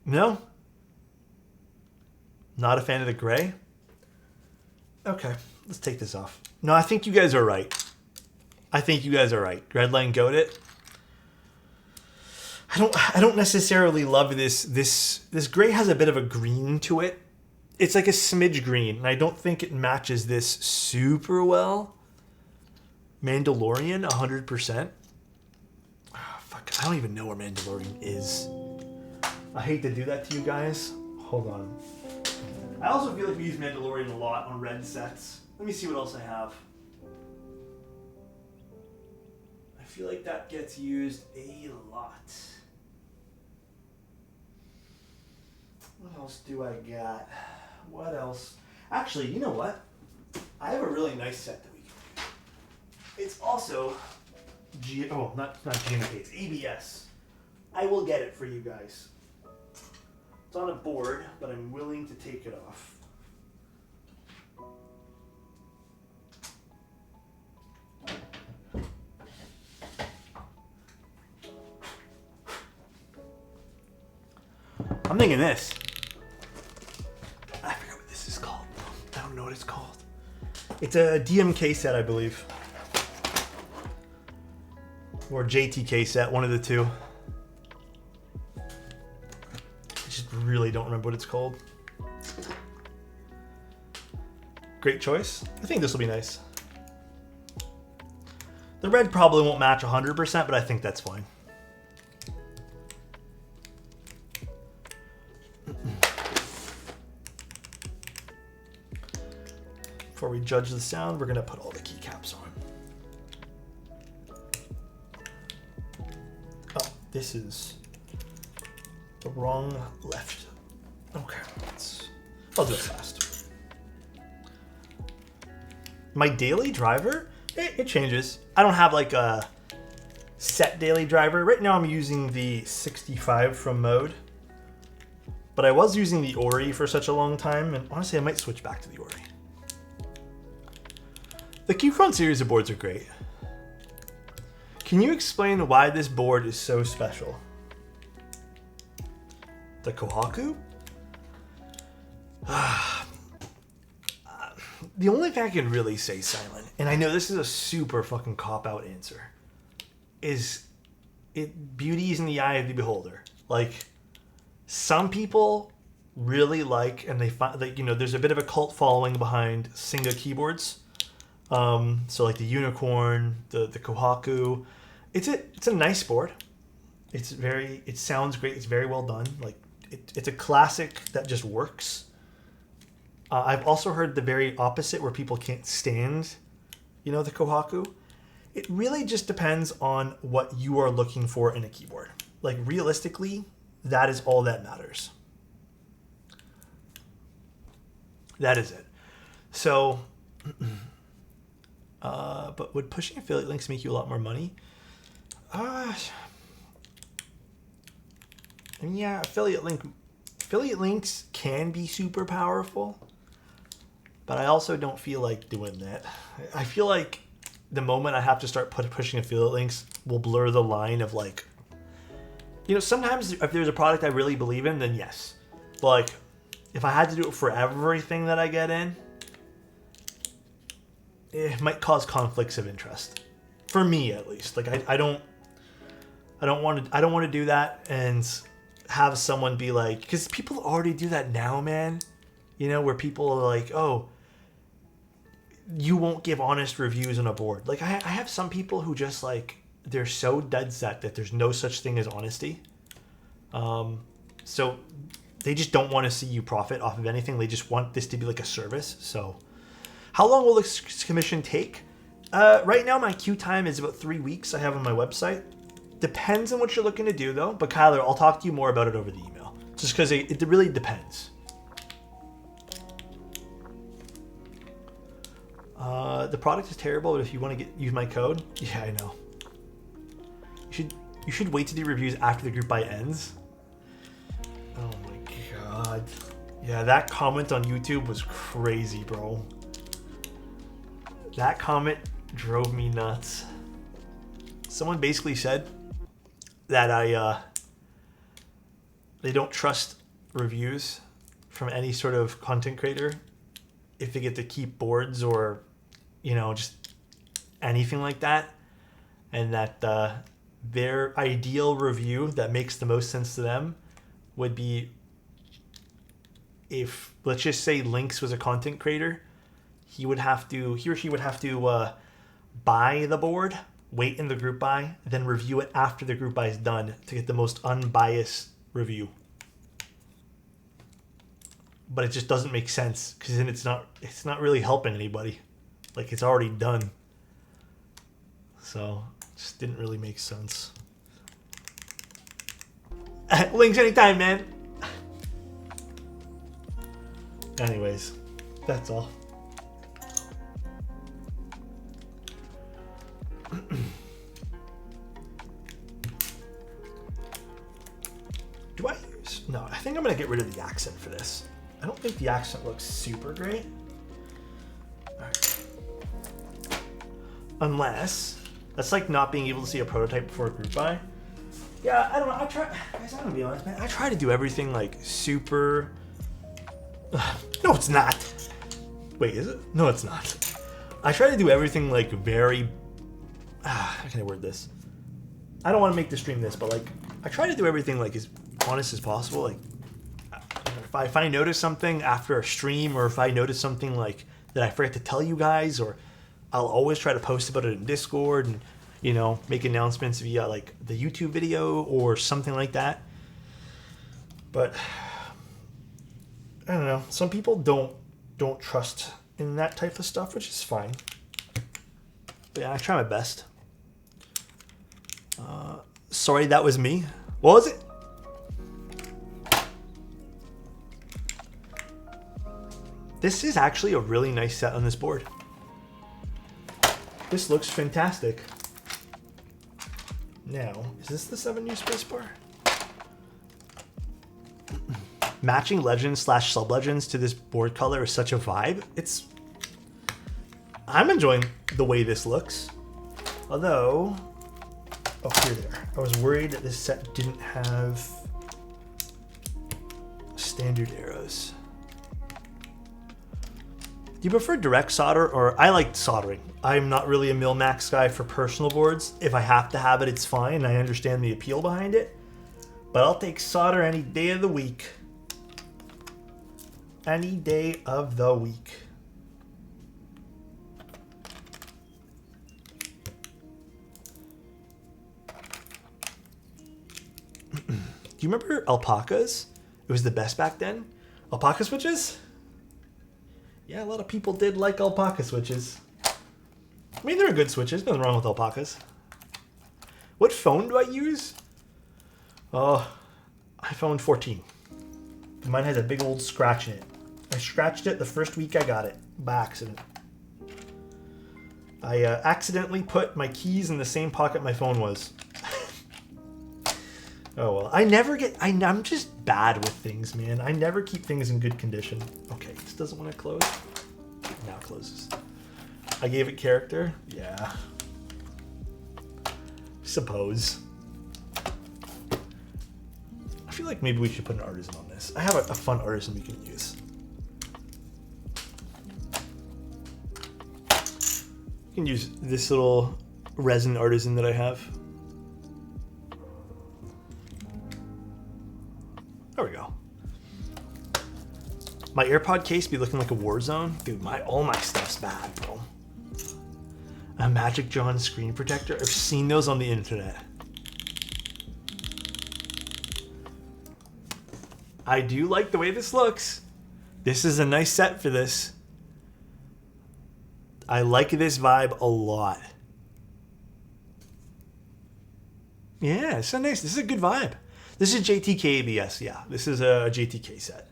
No? Not a fan of the gray? Okay, let's take this off. No, I think you guys are right. I think you guys are right. Redline goat it. I don't necessarily love this. This gray has a bit of a green to it. It's like a smidge green, and I don't think it matches this super well. Mandalorian, 100%. Oh, fuck, I don't even know where Mandalorian is. I hate to do that to you guys. Hold on. I also feel like we use Mandalorian a lot on red sets. Let me see what else I have. I feel like that gets used a lot. What else do I got? What else? Actually, you know what? I have a really nice set that we can do. It's also not GMK, it's ABS. I will get it for you guys. It's on a board, but I'm willing to take it off. I'm thinking this. I forgot what this is called. I don't know what it's called. It's a DMK set, I believe. Or JTK set, one of the two. I just really don't remember what it's called. Great choice. I think this will be nice. The red probably won't match 100%, but I think that's fine. Before we judge the sound, we're going to put all the keycaps on. Oh, this is the wrong left. Okay, I'll do it fast. My daily driver, it changes. I don't have like a set daily driver. Right now I'm using the 65 from Mode. But I was using the Ori for such a long time, and honestly I might switch back to the Ori. The Keyfront series of boards are great. Can you explain why this board is so special? The Kohaku? The only thing I can really say, Silent, and I know this is a super fucking cop-out answer, is beauty is in the eye of the beholder. Like, some people really like, and they find, like, you know, there's a bit of a cult following behind Singa keyboards. So like the Unicorn, the Kohaku, it's a nice board. It sounds great. It's very well done. Like it's a classic that just works. I've also heard the very opposite where people can't stand, you know, the Kohaku. It really just depends on what you are looking for in a keyboard. Like realistically, that is all that matters. That is it. So, but would pushing affiliate links make you a lot more money? Yeah, affiliate links can be super powerful, but I also don't feel like doing that. I feel like the moment I have to start pushing affiliate links will blur the line of like, you know, sometimes if there's a product I really believe in, then yes. But like, if I had to do it for everything that I get in, it might cause conflicts of interest. For me, at least. Like I don't want to do that and have someone be like, because people already do that now, man. You know, where people are like, oh, you won't give honest reviews on a board. Like I have some people who just like, they're so dead set that there's no such thing as honesty. So they just don't want to see you profit off of anything. They just want this to be like a service. So how long will this commission take? Right now my queue time is about 3 weeks I have on my website. Depends on what you're looking to do though. But Kyler, I'll talk to you more about it over the email. Just because it really depends. The product is terrible, but if you want to use my code, yeah, I know. You should wait to do reviews after the group buy ends. Oh my god. Yeah, that comment on YouTube was crazy, bro. That comment drove me nuts. Someone basically said that they don't trust reviews from any sort of content creator if they get to keep boards or, you know, just anything like that. And that their ideal review that makes the most sense to them would be if, let's just say, Lynx was a content creator, he or she would have to buy the board, wait in the group buy, then review it after the group buy is done to get the most unbiased review. But it just doesn't make sense because then it's not really helping anybody. Like, it's already done. So it just didn't really make sense. Links anytime, man. Anyways, that's all. Do I use... No, I think I'm going to get rid of the accent for this. I don't think the accent looks super great. All right. Unless... That's like not being able to see a prototype before a group buy. Yeah, I don't know. Guys, I'm going to be honest, man. I try to do everything like super... No, it's not. Wait, is it? No, it's not. I try to do everything like very... how can I word this? I don't want to make the stream this, but like, I try to do everything like as honest as possible. Like, if I notice something after a stream, or if I notice something like that I forget to tell you guys, or I'll always try to post about it in Discord and, you know, make announcements via like the YouTube video or something like that. But I don't know. Some people don't trust in that type of stuff, which is fine. But yeah, I try my best. Sorry, that was me. What was it? This is actually a really nice set on this board. This looks fantastic. Now, is this the 7U spacebar? Matching legends / sub-legends to this board color is such a vibe. I'm enjoying the way this looks. Although, here there. I was worried that this set didn't have standard arrows. Do you prefer direct solder, or I like soldering? I'm not really a Mil-Max guy for personal boards. If I have to have it, it's fine. I understand the appeal behind it. But I'll take solder any day of the week. Any day of the week. Do you remember alpacas? It was the best back then. Alpaca switches? Yeah, a lot of people did like alpaca switches. I mean, they're good switches. Nothing wrong with alpacas. What phone do I use? iPhone 14. Mine has a big old scratch in it. I scratched it the first week I got it by accident. I accidentally put my keys in the same pocket my phone was. Oh well, I'm just bad with things, man. I never keep things in good condition. Okay, this doesn't want to close. Now it closes. I gave it character? Yeah. Suppose. I feel like maybe we should put an artisan on this. I have a fun artisan we can use. You can use this little resin artisan that I have. There we go. My AirPod case be looking like a war zone. Dude, all my stuff's bad, bro. A Magic John screen protector. I've seen those on the internet. I do like the way this looks. This is a nice set for this. I like this vibe a lot. Yeah, it's so nice. This is a good vibe. This is JTK ABS, yeah. This is a JTK set.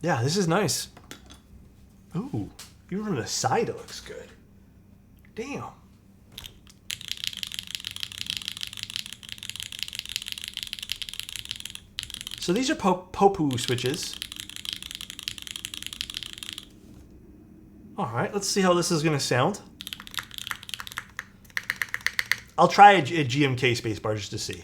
Yeah, this is nice. Ooh, even from the side it looks good. Damn. So these are Popu switches. All right, let's see how this is gonna sound. I'll try a GMK spacebar just to see.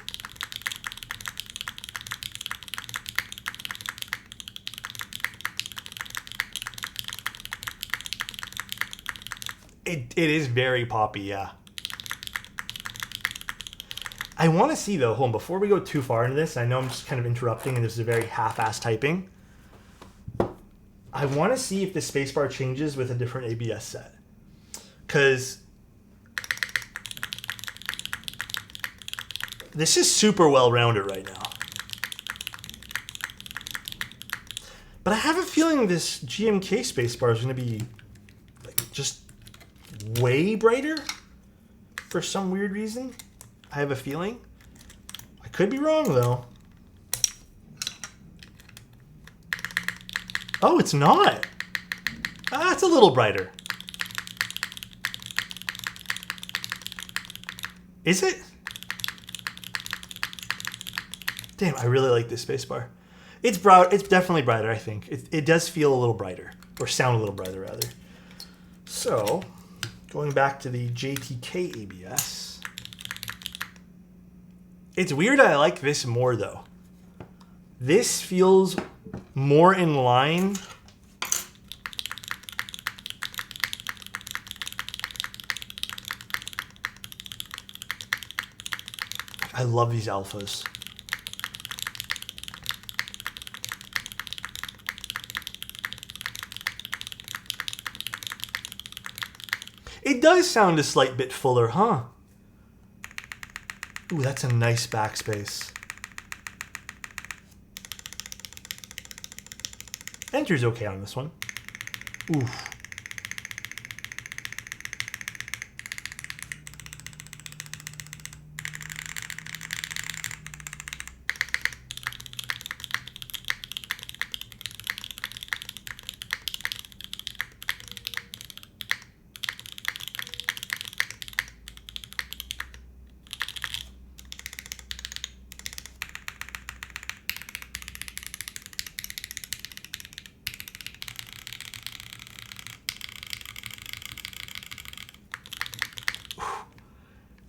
It is very poppy, yeah. I want to see, though, hold on, before we go too far into this, I know I'm just kind of interrupting and this is a very half-assed typing. I want to see if the spacebar changes with a different ABS set. Because this is super well-rounded right now. But I have a feeling this GMK spacebar is going to be like, just way brighter for some weird reason. I have a feeling. I could be wrong, though. Oh, it's not. Ah, it's a little brighter. Is it? Damn, I really like this spacebar. It's broad. It's definitely brighter, I think. It does feel a little brighter. Or sound a little brighter, rather. So, going back to the JTK ABS. It's weird I like this more, though. This feels more in line. I love these alphas. It does sound a slight bit fuller, huh? Ooh, that's a nice backspace. Enter's okay on this one. Oof.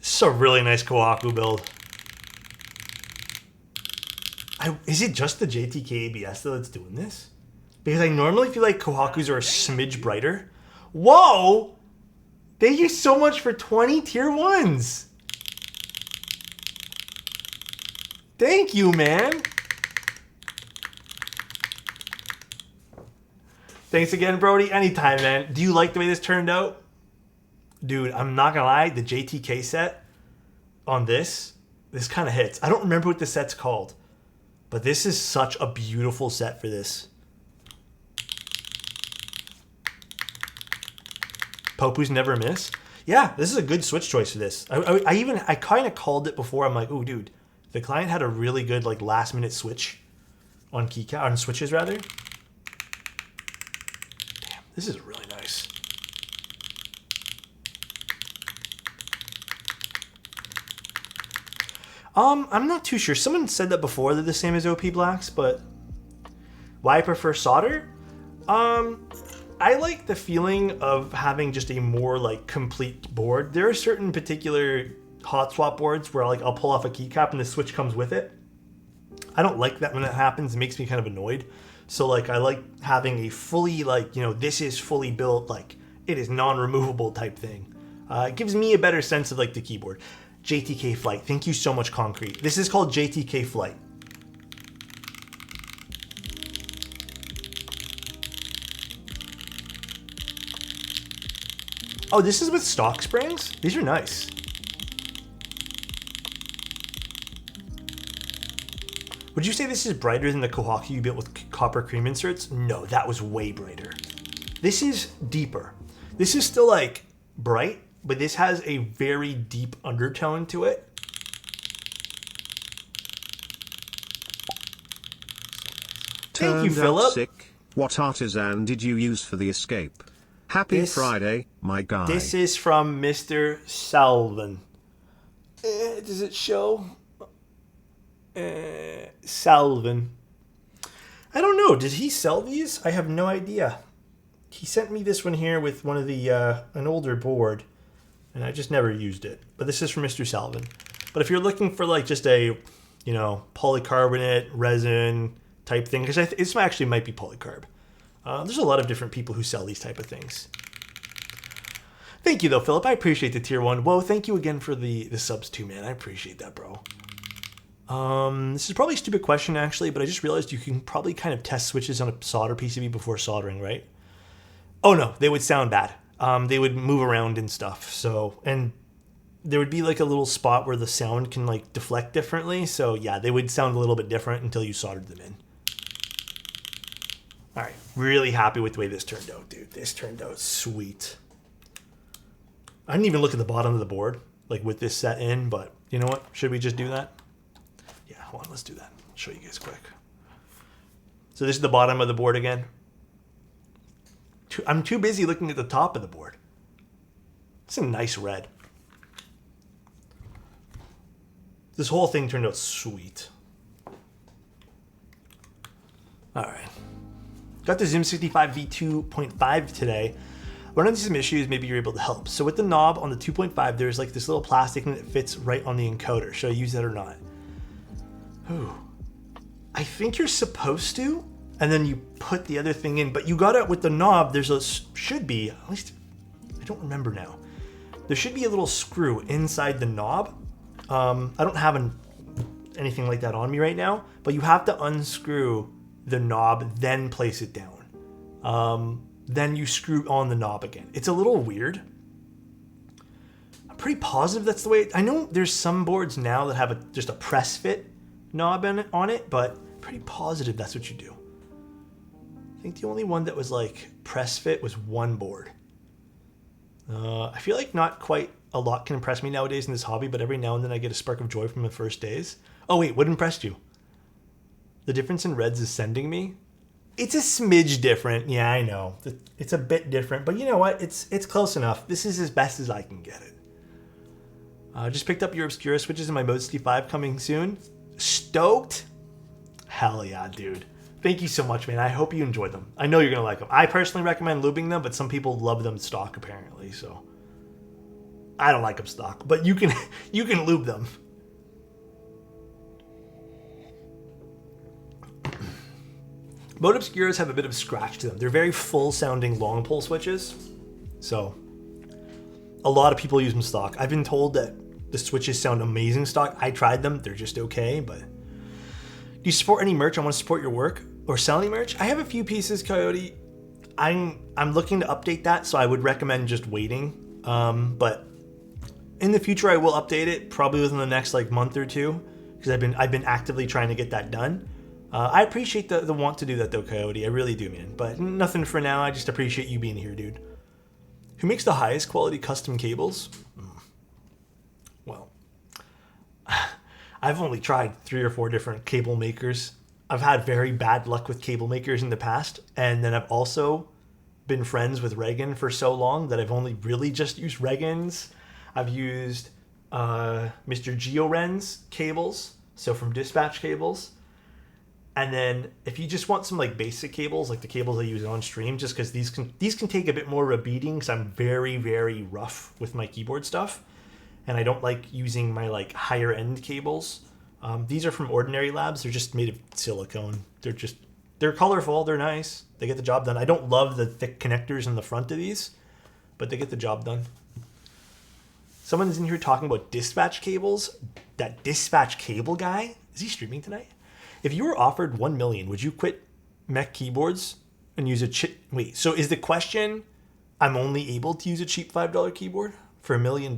It's a really nice Kohaku build. Is it just the JTK ABS though that's doing this? Because I normally feel like Kohakus are a smidge brighter. Whoa! Thank you so much for 20 tier 1s. Thank you, man. Thanks again, Brody. Anytime, man. Do you like the way this turned out? Dude, I'm not gonna lie, the JTK set on this kind of hits. I don't remember what the set's called, but this is such a beautiful set for this. Popu's never miss. Yeah, this is a good switch choice for this. I kind of called it before. I'm like, oh, dude, the client had a really good like last minute switch on on switches rather. Damn, this is really nice. I'm not too sure. Someone said that before, they're the same as OP Blacks, but why I prefer solder? I like the feeling of having just a more like complete board. There are certain particular hot swap boards where like I'll pull off a keycap and the switch comes with it. I don't like that when that happens. It makes me kind of annoyed. So like I like having a fully like, you know, this is fully built, like it is non-removable type thing. It gives me a better sense of like the keyboard. JTK Flight. Thank you so much, Concrete. This is called JTK Flight. Oh, this is with stock springs? These are nice. Would you say this is brighter than the Kohaku you built with copper cream inserts? No, that was way brighter. This is deeper. This is still like bright, but this has a very deep undertone to it. Thank you, Philip. Sick. What artisan did you use for the escape? Happy Friday, my guy. This is from Mr. Salvin. Does it show? Salvin. I don't know. Did he sell these? I have no idea. He sent me this one here with one of the an older board, and I just never used it. But this is from Mr. Salvin. But if you're looking for like just a, you know, polycarbonate resin type thing, because this actually might be polycarb. There's a lot of different people who sell these type of things. Thank you though, Philip. I appreciate the tier 1. Whoa, thank you again for the subs too, man. I appreciate that, bro. This is probably a stupid question actually, but I just realized you can probably kind of test switches on a solder PCB before soldering, right? Oh no, they would sound bad. They would move around and stuff. So, and there would be like a little spot where the sound can like deflect differently. So yeah, they would sound a little bit different until you soldered them in. All right, really happy with the way this turned out, dude. This turned out sweet. I didn't even look at the bottom of the board, like with this set in, but you know what? Should we just do that? Yeah, hold on, let's do that. I'll show you guys quick. So this is the bottom of the board again. I'm too busy looking at the top of the board. It's a nice red. This whole thing turned out sweet. All right. Got the Zoom 65 V2.5 today. Run into some issues, maybe you're able to help. So with the knob on the 2.5, there's like this little plastic thing that fits right on the encoder. Should I use that or not? Ooh. I think you're supposed to, and then you put the other thing in, but you got it with the knob, there's a, should be, at least, I don't remember now. There should be a little screw inside the knob. I don't have anything like that on me right now, but you have to unscrew the knob, then place it down. Then you screw on the knob again. It's a little weird. I'm pretty positive that's the way I know there's some boards now that have just a press fit knob on it, but I'm pretty positive that's what you do. I think the only one that was like press fit was one board. I feel like not quite a lot can impress me nowadays in this hobby, but every now and then I get a spark of joy from the first days. Oh wait, what impressed you? The difference in reds is sending me? It's a smidge different. Yeah, I know. It's a bit different, but you know what? It's close enough. This is as best as I can get it. Just picked up your Obscura switches in my Mode 65 coming soon. Stoked? Hell yeah, dude. Thank you so much, man. I hope you enjoyed them. I know you're going to like them. I personally recommend lubing them, but some people love them stock apparently, so. I don't like them stock, but you can lube them. Mode Obscuras have a bit of scratch to them. They're very full-sounding long pull switches, so a lot of people use them stock. I've been told that the switches sound amazing stock. I tried them. They're just okay, but... Do you support any merch? I want to support your work or sell any merch. I have a few pieces, Coyote. I'm looking to update that, so I would recommend just waiting. But in the future, I will update it probably within the next like month or two because I've been actively trying to get that done. I appreciate the want to do that though, Coyote. I really do, man. But nothing for now. I just appreciate you being here, dude. Who makes the highest quality custom cables? Well, I've only tried 3 or 4 different cable makers. I've had very bad luck with cable makers in the past, and then I've also been friends with Regan for so long that I've only really just used Regan's. I've used Mr. Georen's cables, so from Dispatch Cables. And then if you just want some like basic cables, like the cables I use on stream, just because these can take a bit more of a beating because I'm very, very rough with my keyboard stuff. And I don't like using my like higher end cables. These are from Ordinary Labs. They're just made of silicone. They're colorful. They're nice. They get the job done. I don't love the thick connectors in the front of these, but they get the job done. Someone's in here talking about dispatch cables. That dispatch cable guy, is he streaming tonight? If you were offered 1 million, would you quit mech keyboards and use a chip? Wait, so is the question, I'm only able to use a cheap $5 keyboard for $1 million?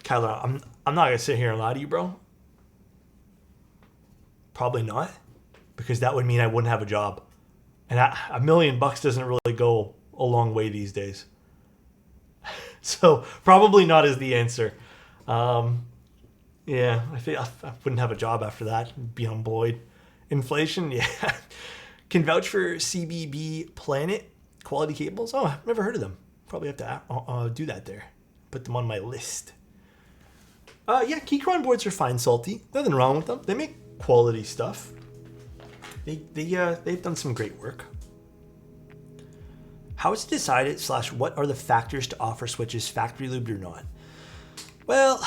Kyler, I'm not gonna sit here and lie to you, bro. Probably not, because that would mean I wouldn't have a job, and $1 million doesn't really go a long way these days. So probably not is the answer. Yeah, I think I wouldn't have a job after that. Be unemployed. Inflation, yeah. Can vouch for CBB Planet quality cables. Oh, I've never heard of them. Probably have to do that there. Put them on my list. Yeah, Keychron boards are fine, Salty. Nothing wrong with them. They make quality stuff. They've done some great work. How is it decided / what are the factors to offer switches factory lubed or not? Well,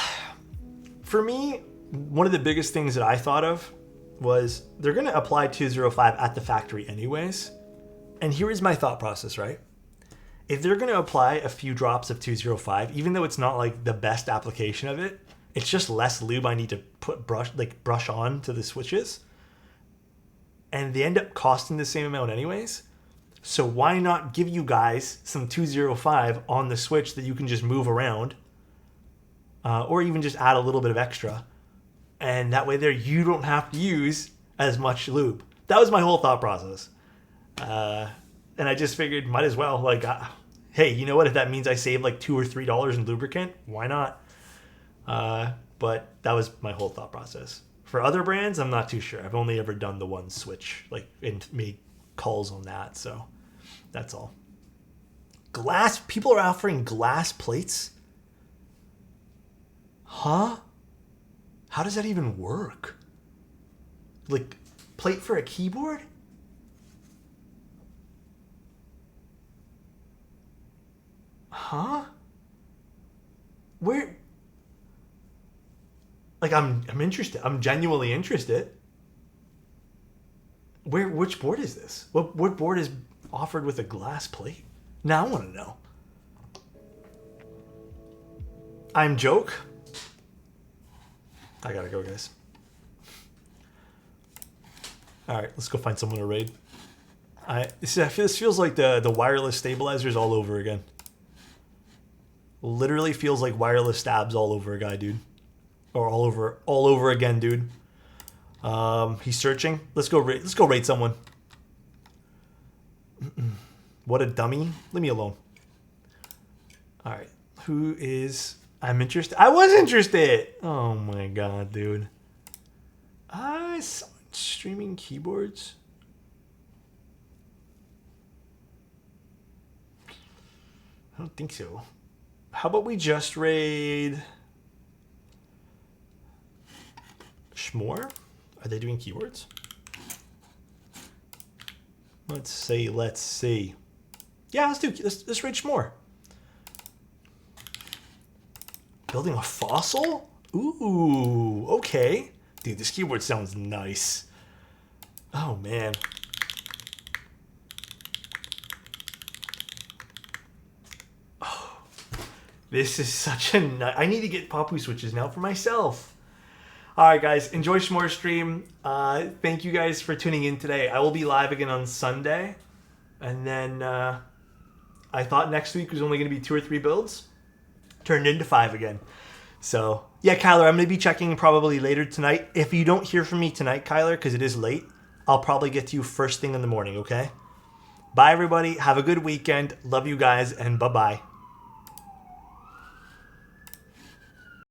for me, one of the biggest things that I thought of was they're going to apply 205 at the factory anyways. And here is my thought process, right? if they're going to apply a few drops of 205, even though it's not like the best application of it, it's just less lube I need to brush on to the switches. And they end up costing the same amount anyways. So why not give you guys some 205 on the switch that you can just move around, or even just add a little bit of extra. And that way there you don't have to use as much lube. That was my whole thought process. And I just figured might as well, like, hey, you know what? If that means I save like $2 or $3 in lubricant, why not? But that was my whole thought process. For other brands, I'm not too sure. I've only ever done the one switch, like, and made calls on that. So that's all. Glass. People are offering glass plates. Huh? How does that even work? Like, plate for a keyboard? Huh? Where? Like, I'm interested. I'm genuinely interested. Which board is this? What board is offered with a glass plate? Now I want to know. I'm joke. I gotta go, guys. All right, let's go find someone to raid. This feels like the wireless stabilizers all over again. Literally feels like wireless stabs all over a guy, dude. Or all over again, dude. He's searching. Let's go raid someone. What a dummy. Leave me alone. All right. Who is... I'm interested. I was interested. Oh my god, dude. Someone streaming keyboards. I don't think so. How about we just raid Schmore? Are they doing keyboards? Let's see. Yeah, let's raid Schmore. Building a fossil? Ooh, okay. Dude, this keyboard sounds nice. Oh, man. Oh, this is such a I need to get Papu switches now for myself. All right, guys. Enjoy Schmore's stream. Thank you guys for tuning in today. I will be live again on Sunday. And then I thought next week was only going to be 2 or 3 builds. Turned into 5 again. So, yeah, Kyler, I'm going to be checking probably later tonight. If you don't hear from me tonight, Kyler, because it is late, I'll probably get to you first thing in the morning, okay? Bye, everybody. Have a good weekend. Love you guys, and bye-bye.